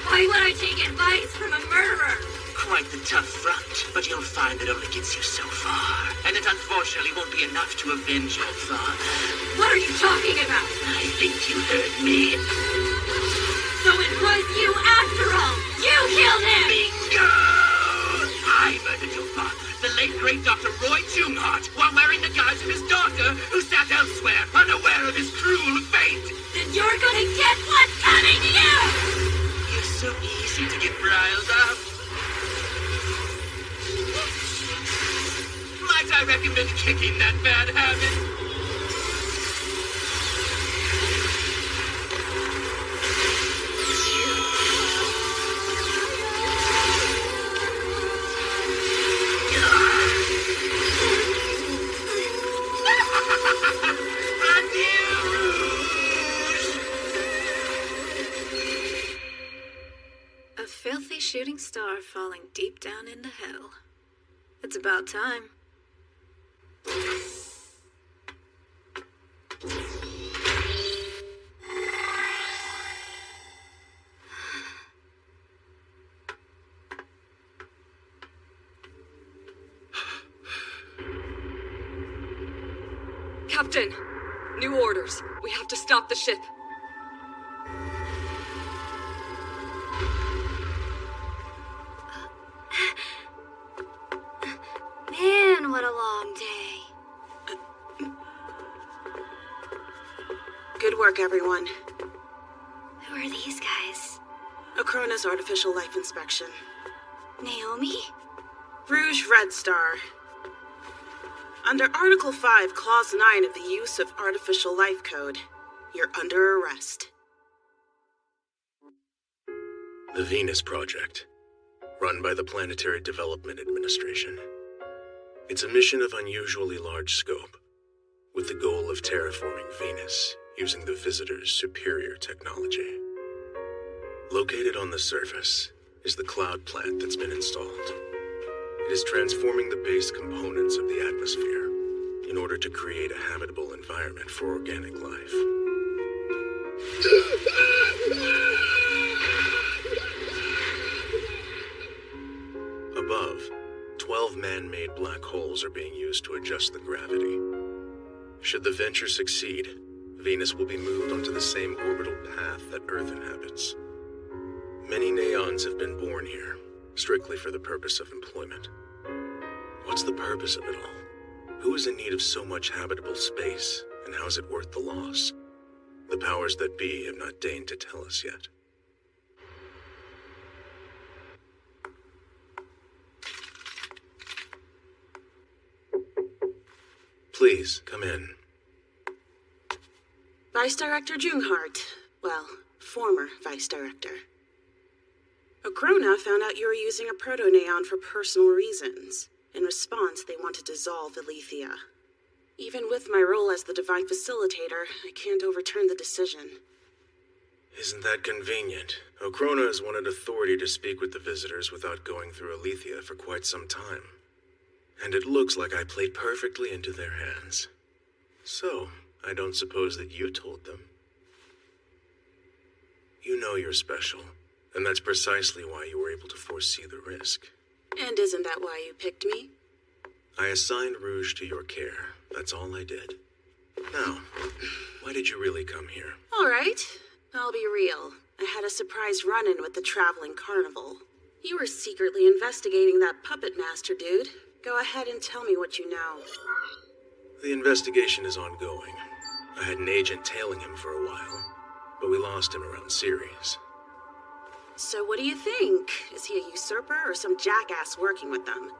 Why would I take advice from a murderer? Quite the tough front, but you'll find it only gets you so far. And it unfortunately won't be enough to avenge your father. What are you talking about? I think you heard me. So it was you after all. You killed him! Bingo! I murdered your father, the late great Dr. Roy Junghart, while wearing the guise of his daughter, who sat elsewhere, unaware of his cruel fate. Then you're gonna get what's coming to you! You're so easy to get riled up. Might I recommend kicking that bad habit? shooting star falling deep down into hell. It's about time. Captain! New orders. We have to stop the ship. Man, what a long day. Good work, everyone. Who are these guys? Okrona's artificial life inspection. Naomi? Rouge Red Star. Under Article 5, Clause 9 of the Use of Artificial Life Code, you're under arrest. The Venus Project, run by the Planetary Development Administration. It's a mission of unusually large scope, with the goal of terraforming Venus using the visitor's superior technology. Located on the surface is the cloud plant that's been installed. It is transforming the base components of the atmosphere in order to create a habitable environment for organic life. Above, 12 man-made black holes are being used to adjust the gravity. Should the venture succeed, Venus will be moved onto the same orbital path that Earth inhabits. Many Neons have been born here, strictly for the purpose of employment. What's the purpose of it all? Who is in need of so much habitable space, and how is it worth the loss? The powers that be have not deigned to tell us yet. Please, come in. Vice Director Junghart. Well, former Vice Director. Okrona found out you were using a proto-neon for personal reasons. In response, they want to dissolve Alethea. Even with my role as the Divine Facilitator, I can't overturn the decision. Isn't that convenient? Okrona has wanted authority to speak with the visitors without going through Alethea for quite some time. And it looks like I played perfectly into their hands. So, I don't suppose that you told them. You know you're special, and that's precisely why you were able to foresee the risk. And isn't that why you picked me? I assigned Rouge to your care. That's all I did. Now, why did you really come here? All right, I'll be real. I had a surprise run-in with the traveling carnival. You were secretly investigating that puppet master dude. Go ahead and tell me what you know. The investigation is ongoing. I had an agent tailing him for a while, but we lost him around Ceres. So what do you think? Is he a usurper or some jackass working with them?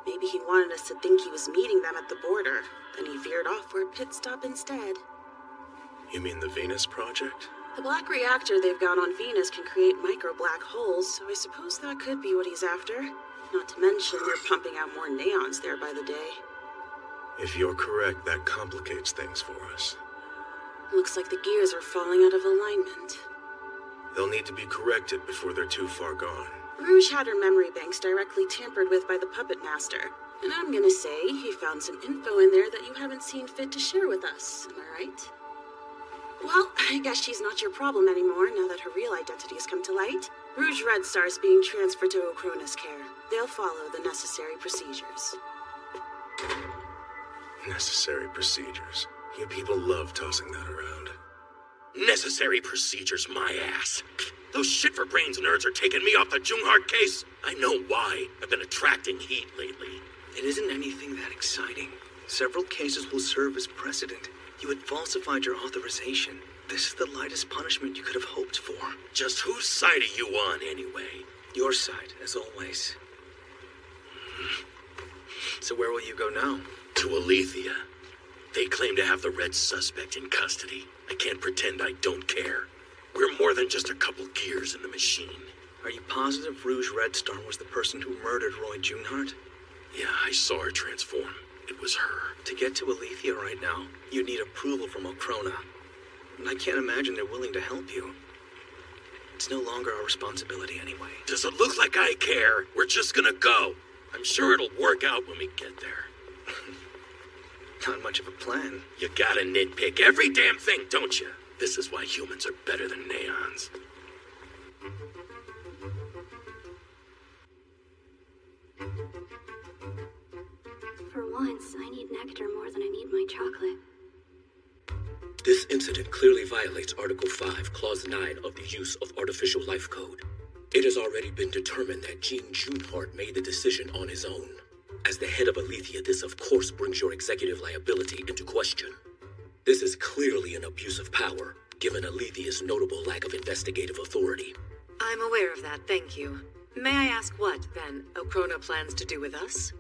Maybe he wanted us to think he was meeting them at the border, then he veered off for a pit stop instead. You mean the Venus Project? The black reactor they've got on Venus can create micro-black holes, so I suppose that could be what he's after. Not to mention they're pumping out more neons there by the day. If you're correct, that complicates things for us. Looks like the gears are falling out of alignment. They'll need to be corrected before they're too far gone. Rouge had her memory banks directly tampered with by the Puppet Master. And I'm gonna say he found some info in there that you haven't seen fit to share with us, am I right? Well, I guess she's not your problem anymore now that her real identity has come to light. Rouge Red Star is being transferred to Okrona's care. They'll follow the necessary procedures. Necessary procedures. You people love tossing that around. Necessary procedures, my ass. Those shit-for-brains nerds are taking me off the Junghart case. I know why. I've been attracting heat lately. It isn't anything that exciting. Several cases will serve as precedent. You had falsified your authorization. This is the lightest punishment you could have hoped for. Just whose side are you on, anyway? Your side, as always. So where will you go now? To Alethea. They claim to have the red suspect in custody. I can't pretend I don't care. We're more than just a couple gears in the machine. Are you positive Rouge Red Star was the person who murdered Roy Junghart? Yeah, I saw her transform. It was her. To get to Alethea right now, you need approval from Okrona. And I can't imagine they're willing to help you. It's It's no longer our responsibility anyway. Does it look like I care? We're just gonna go. I'm sure it'll work out when we get there. Not much of a plan. You gotta nitpick every damn thing, don't you? This is why humans are better than Neons. For once, I need nectar more than I need my chocolate. This incident clearly violates Article 5, Clause 9 of the Use of Artificial Life Code. It has already been determined that Gene Junehart made the decision on his own. As the head of Alethea, this of course brings your executive liability into question. This is clearly an abuse of power, given Alethea's notable lack of investigative authority. I'm aware of that, thank you. May I ask what, then, Ochrona plans to do with us?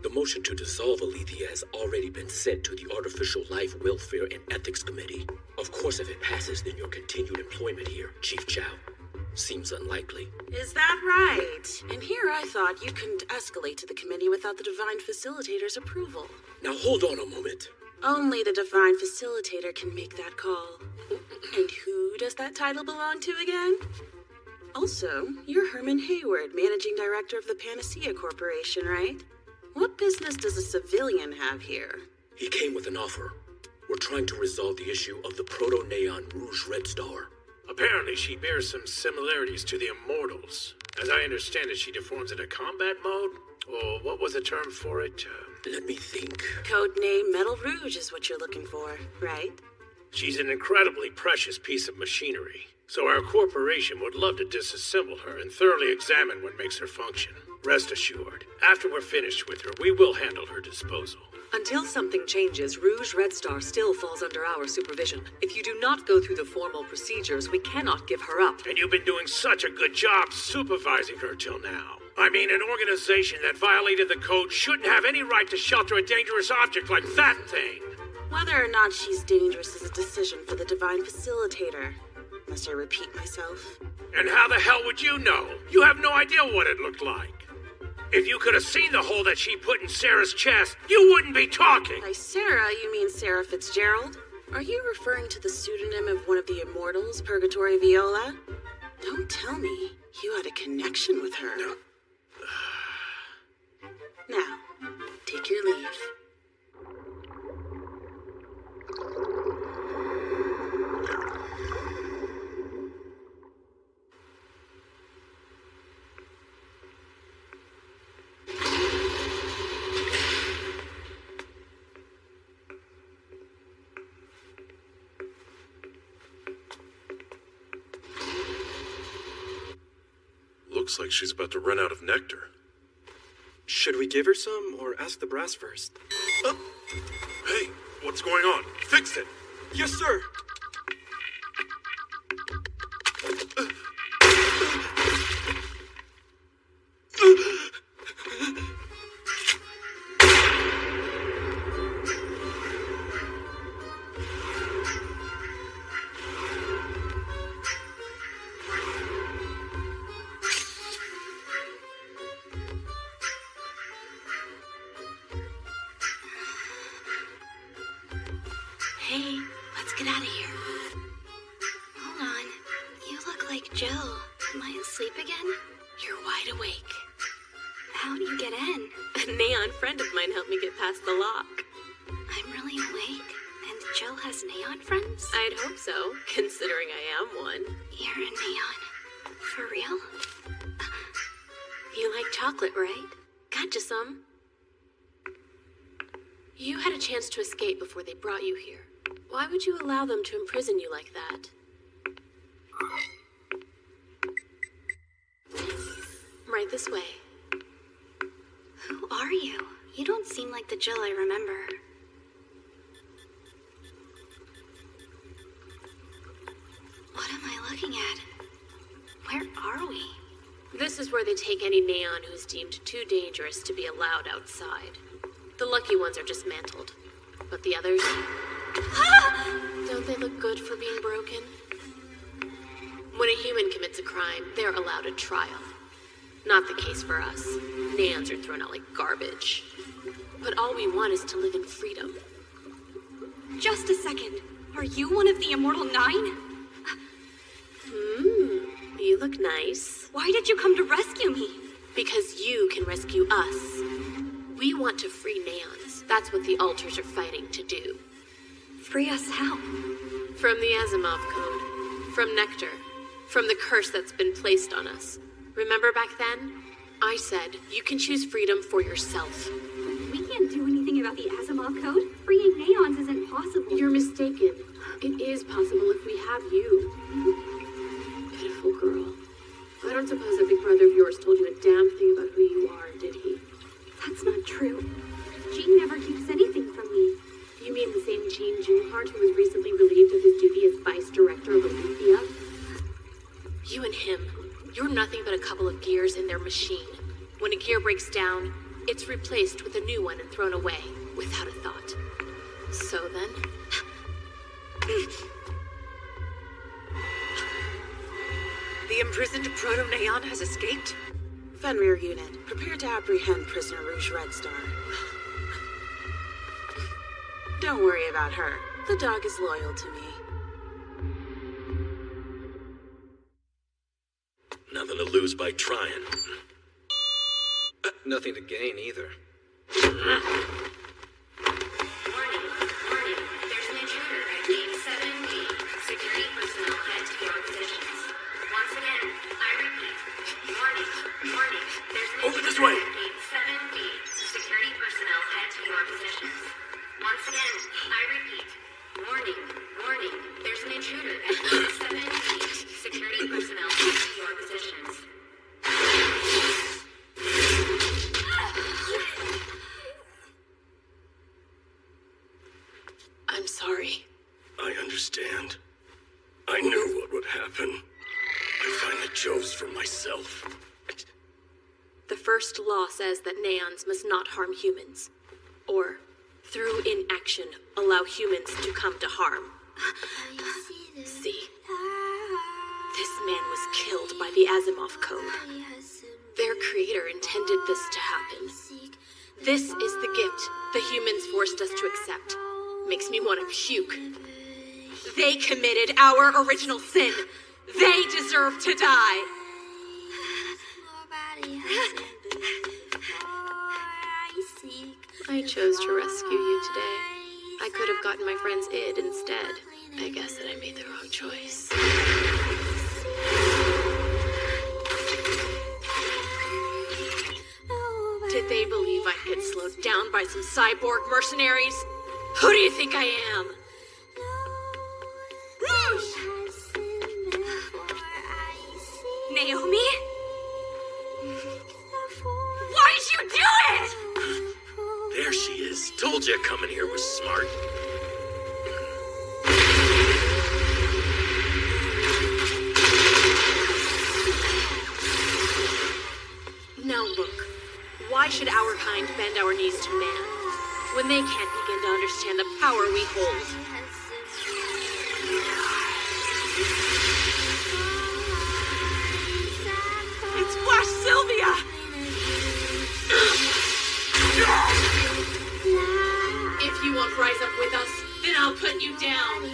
The motion to dissolve Alethea has already been sent to the Artificial Life Welfare and Ethics Committee. Of course, if it passes, then your continued employment here, Chief Chow, seems unlikely. Is that right? And here I thought you couldn't escalate to the committee without the Divine Facilitator's approval. Now hold on a moment. Only the Divine Facilitator can make that call. And who does that title belong to again? Also, you're Herman Hayward, Managing Director of the Panacea Corporation, right? What business does a civilian have here? He came with an offer. We're trying to resolve the issue of the Proto-Neon Rouge Red Star. Apparently, she bears some similarities to the Immortals. As I understand it, she deforms into combat mode? Or what was the term for it? Let me think. Codename Metal Rouge is what you're looking for, right? She's an incredibly precious piece of machinery. So our corporation would love to disassemble her and thoroughly examine what makes her function. Rest assured, after we're finished with her, we will handle her disposal. Until something changes, Rouge Red Star still falls under our supervision. If you do not go through the formal procedures, we cannot give her up. And you've been doing such a good job supervising her till now. I mean, an organization that violated the code shouldn't have any right to shelter a dangerous object like that thing. Whether or not she's dangerous is a decision for the Divine Facilitator. Must I repeat myself? And how the hell would you know? You have no idea what it looked like. If you could have seen the hole that she put in Sarah's chest, you wouldn't be talking. By Sarah, you mean Sarah Fitzgerald? Are you referring to the pseudonym of one of the Immortals, Purgatory Viola? Don't tell me you had a connection with her. No. Now, take your leave. Looks like she's about to run out of nectar. Should we give her some, or ask the brass first? Hey, what's going on? Fix it! Yes, sir! Hey, let's get out of here. Hold on. You look like Jill. Am I asleep again? You're wide awake. How'd you get in? A neon friend of mine helped me get past the lock. I'm really awake. And Jill has neon friends? I'd hope so, considering I am one. You're a neon. For real? You like chocolate, right? Got you some. You had a chance to escape before they brought you here. Why would you allow them to imprison you like that? Right this way. Who are you? You don't seem like the Jill I remember. What am I looking at? Where are we? This is where they take any neon who's deemed too dangerous to be allowed outside. The lucky ones are dismantled. But the others... Don't they look good for being broken? When a human commits a crime, they're allowed a trial. Not the case for us. Neons are thrown out like garbage. But all we want is to live in freedom. Just a second. Are you one of the Immortal 9? look nice. Why did you come to rescue me? Because you can rescue us. We want to free Neons. That's what the alters are fighting to do. Free us how? From the Asimov Code. From Nectar. From the curse that's been placed on us. Remember back then? I said, you can choose freedom for yourself. We can't do anything about the Asimov Code. Freeing Neons isn't possible. You're mistaken. It is possible if we have you. Pitiful girl. I don't suppose that big brother of yours told you a damn thing about who you are, did he? That's not true. Gene never keeps anything from me. You mean the same Gene Junehart who was recently relieved of his duty as vice director of Olympia? You and him, you're nothing but a couple of gears in their machine. When a gear breaks down, it's replaced with a new one and thrown away, without a thought. So then... The imprisoned Proto-Neon has escaped? Fenrir unit, prepare to apprehend prisoner Rouge Red Star. Don't worry about her. The dog is loyal to me. Nothing to lose by trying. Nothing to gain either. Warning. There's an intruder at gate 7B. Security personnel head to your positions. Once again, I repeat. Warning. There's an Over this intruder way. at gate 7B. Security personnel head to your positions. Once again, I repeat. Warning. There's an intruder at gate 7B. Security personnel head to your positions. I'm sorry. I understand. I knew what would happen. I finally chose for myself. The first law says that Neons must not harm humans. Or, through inaction, allow humans to come to harm. See? This man was killed by the Asimov Code. Their creator intended this to happen. This is the gift the humans forced us to accept. Makes me want to puke. They committed our original sin. They deserve to die. I chose to rescue you today. I could have gotten my friend's id instead. I guess that I made the wrong choice. Did they believe I'd get slowed down by some cyborg mercenaries? Who do you think I am? Rouge! Naomi? Why'd you do it? There she is. Told you coming here was smart. Now look, why should our kind bend our knees to man when they can't begin to understand the power we hold? It's Flash Sylvia! If you won't rise up with us, then I'll put you down.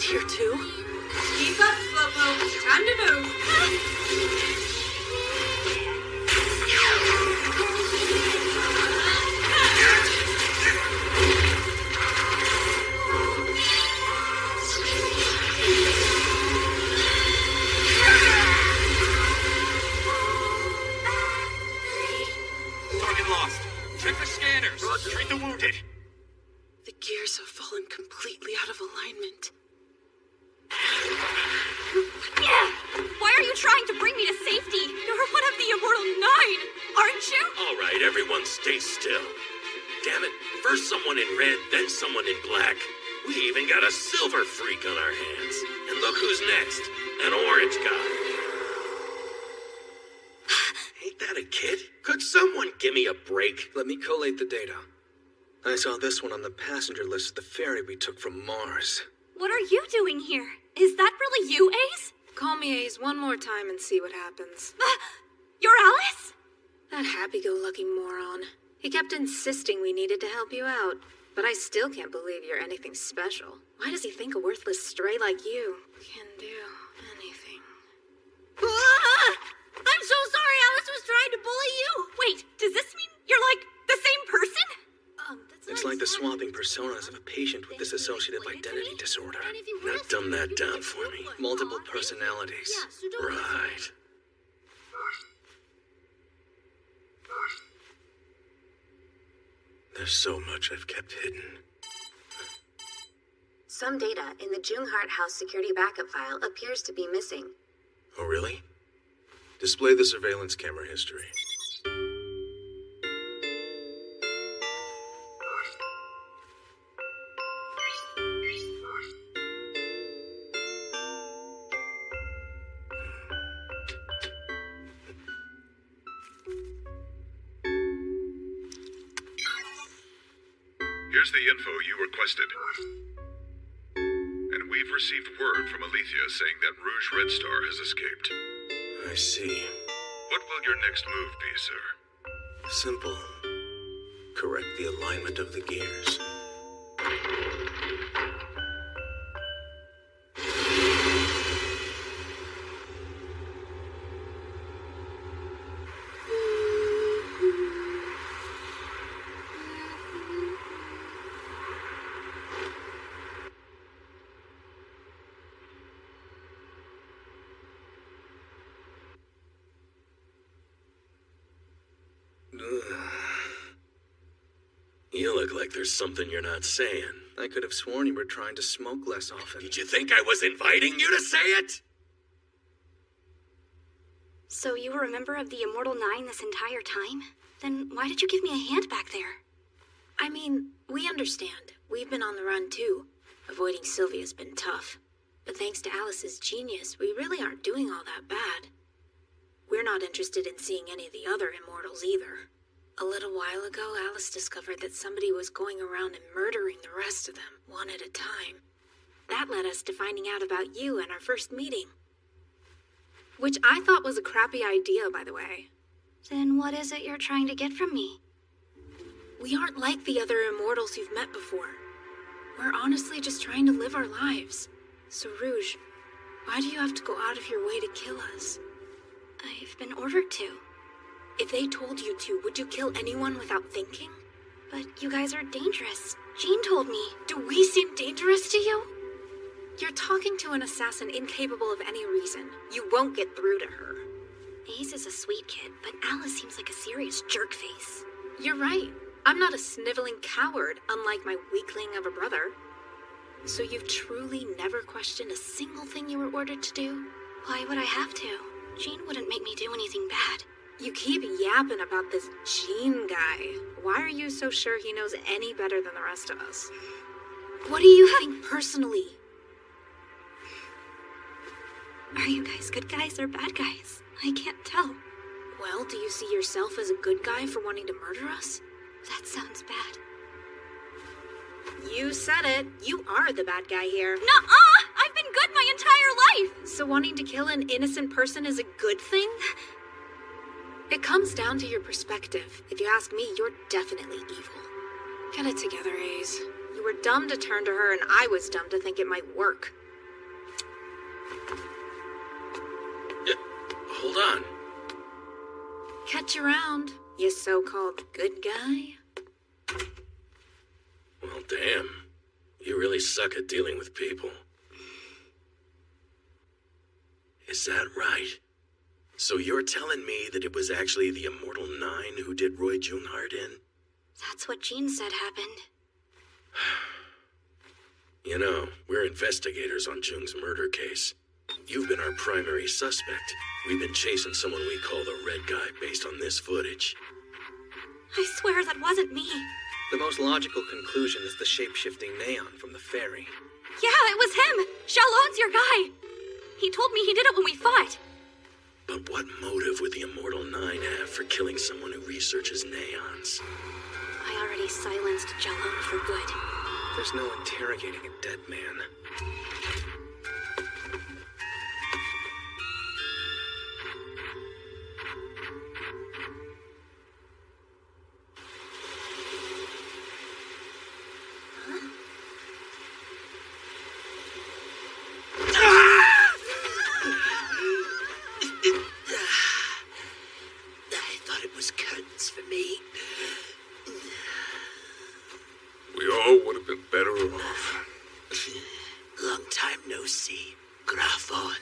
Here too. Keep up, Slowpoke. Time to move. Target lost. Check the scanners. Treat the wounded. The gears have fallen completely out of alignment. Why are you trying to bring me to safety? You're one of the Immortal Nine, aren't you? All right, everyone stay still. Damn it. First someone in red, then someone in black. We even got a silver freak on our hands. And look who's next. An orange guy. Ain't that a kid? Could someone give me a break? Let me collate the data. I saw this one on the passenger list of the ferry we took from Mars. What are you doing here? Is that really you, Ace? Call me Ace one more time and see what happens. You're Alice? That happy-go-lucky moron. He kept insisting we needed to help you out. But I still can't believe you're anything special. Why does he think a worthless stray like you can do anything? I'm so sorry Alice was trying to bully you. Wait, does this mean you're like the same person? It's like the swapping personas of a patient with dissociative identity disorder. Now dumb that down for me. Multiple personalities. Right. There's so much I've kept hidden. Some data in the Junghart House security backup file appears to be missing. Oh, really? Display the surveillance camera history. Here's the info you requested. And we've received word from Alethea saying that Rouge Red Star has escaped. I see. What will your next move be, sir? Simple. Correct the alignment of the gears. You look like there's something you're not saying. I could have sworn you were trying to smoke less often. Did you think I was inviting you to say it? So you were a member of the Immortal Nine this entire time? Then why did you give me a hand back there? I mean, we understand. We've been on the run too. Avoiding Sylvia's been tough. But thanks to Alice's genius, we really aren't doing all that bad. We're not interested in seeing any of the other immortals either. A little while ago, Alice discovered that somebody was going around and murdering the rest of them, one at a time. That led us to finding out about you and our first meeting. Which I thought was a crappy idea, by the way. Then what is it you're trying to get from me? We aren't like the other immortals you've met before. We're honestly just trying to live our lives. So Rouge, why do you have to go out of your way to kill us? I've been ordered to. If they told you to, would you kill anyone without thinking? But you guys are dangerous. Jean told me. Do we seem dangerous to you? You're talking to an assassin incapable of any reason. You won't get through to her. Ace is a sweet kid, but Alice seems like a serious jerkface. You're right. I'm not a sniveling coward, unlike my weakling of a brother. So you've truly never questioned a single thing you were ordered to do? Why would I have to? Jean wouldn't make me do anything bad. You keep yapping about this Jean guy. Why are you so sure he knows any better than the rest of us? What do you think personally? Are you guys good guys or bad guys? I can't tell. Well, do you see yourself as a good guy for wanting to murder us? That sounds bad. You said it. You are the bad guy here. Nuh-uh! I've been good my entire life! So wanting to kill an innocent person is a good thing? It comes down to your perspective. If you ask me, you're definitely evil. Get it together, Ace. You were dumb to turn to her, and I was dumb to think it might work. Hold on. Catch you around, you so-called good guy. Well, damn. You really suck at dealing with people. Is that right? So you're telling me that it was actually the Immortal Nine who did Roy Junghart in? That's what Jean said happened. You know, we're investigators on Jung's murder case. You've been our primary suspect. We've been chasing someone we call the Red Guy based on this footage. I swear that wasn't me. The most logical conclusion is the shape-shifting neon from the ferry. Yeah, it was him! Shalon's your guy! He told me he did it when we fought. But what motive would the Immortal Nine have for killing someone who researches neons? I already silenced Shalon for good. There's no interrogating a dead man. I thought it was curtains for me. We all would have been better off. Long time no see, Grafon.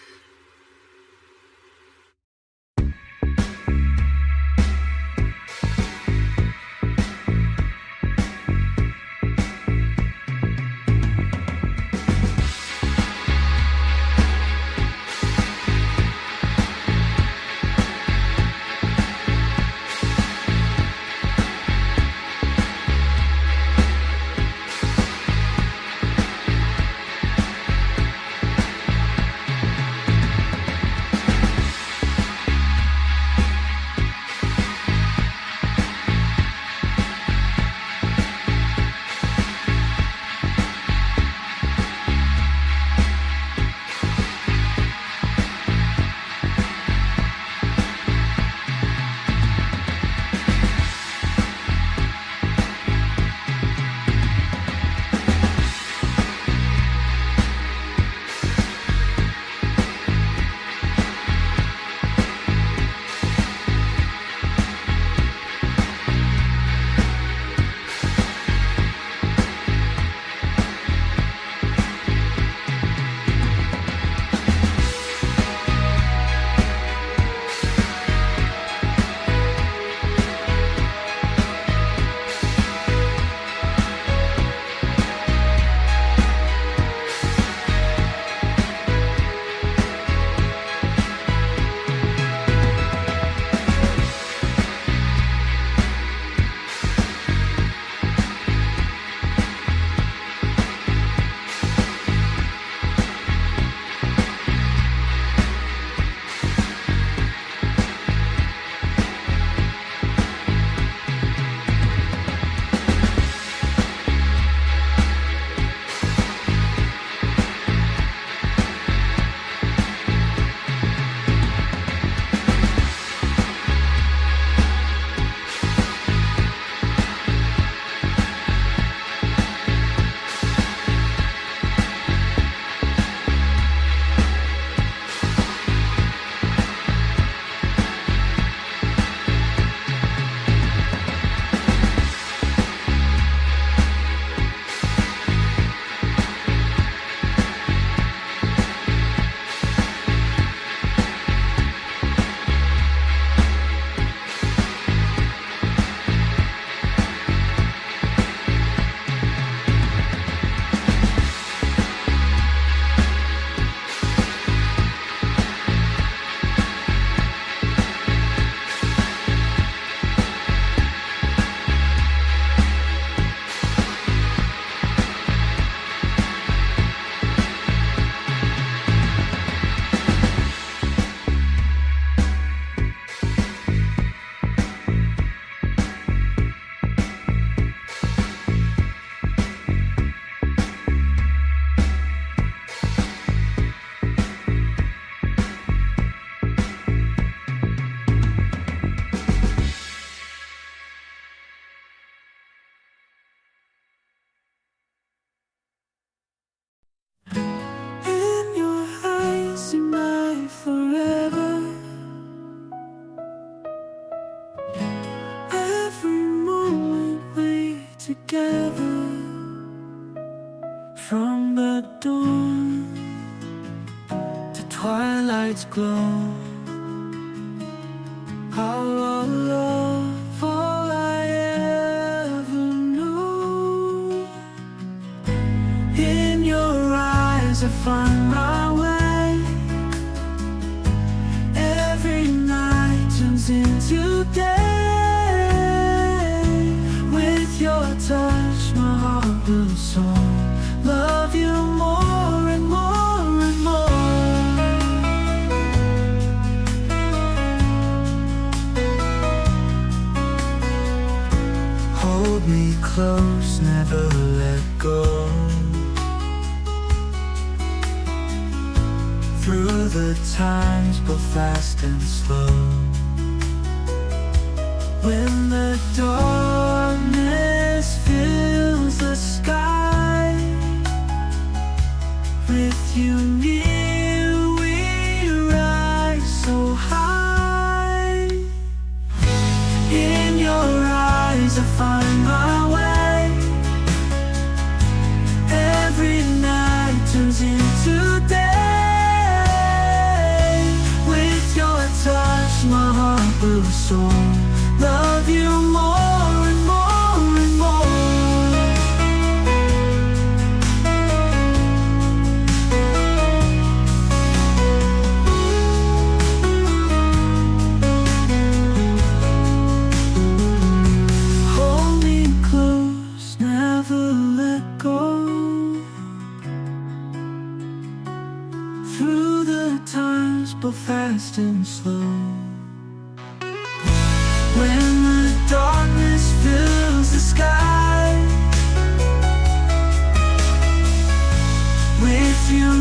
From the dawn to twilight's glow, our love, all I ever knew. In your eyes I find my way. Every night turns into day with your touch. through the times both fast and slow. When the darkness fills the sky, with you near we rise so high. In your eyes I find my way. Every night turns into day. With your touch my heart will soar. Love you more and more and more. Hold me close, never let go. Through the times both fast and slow. When the darkness fills the sky, with you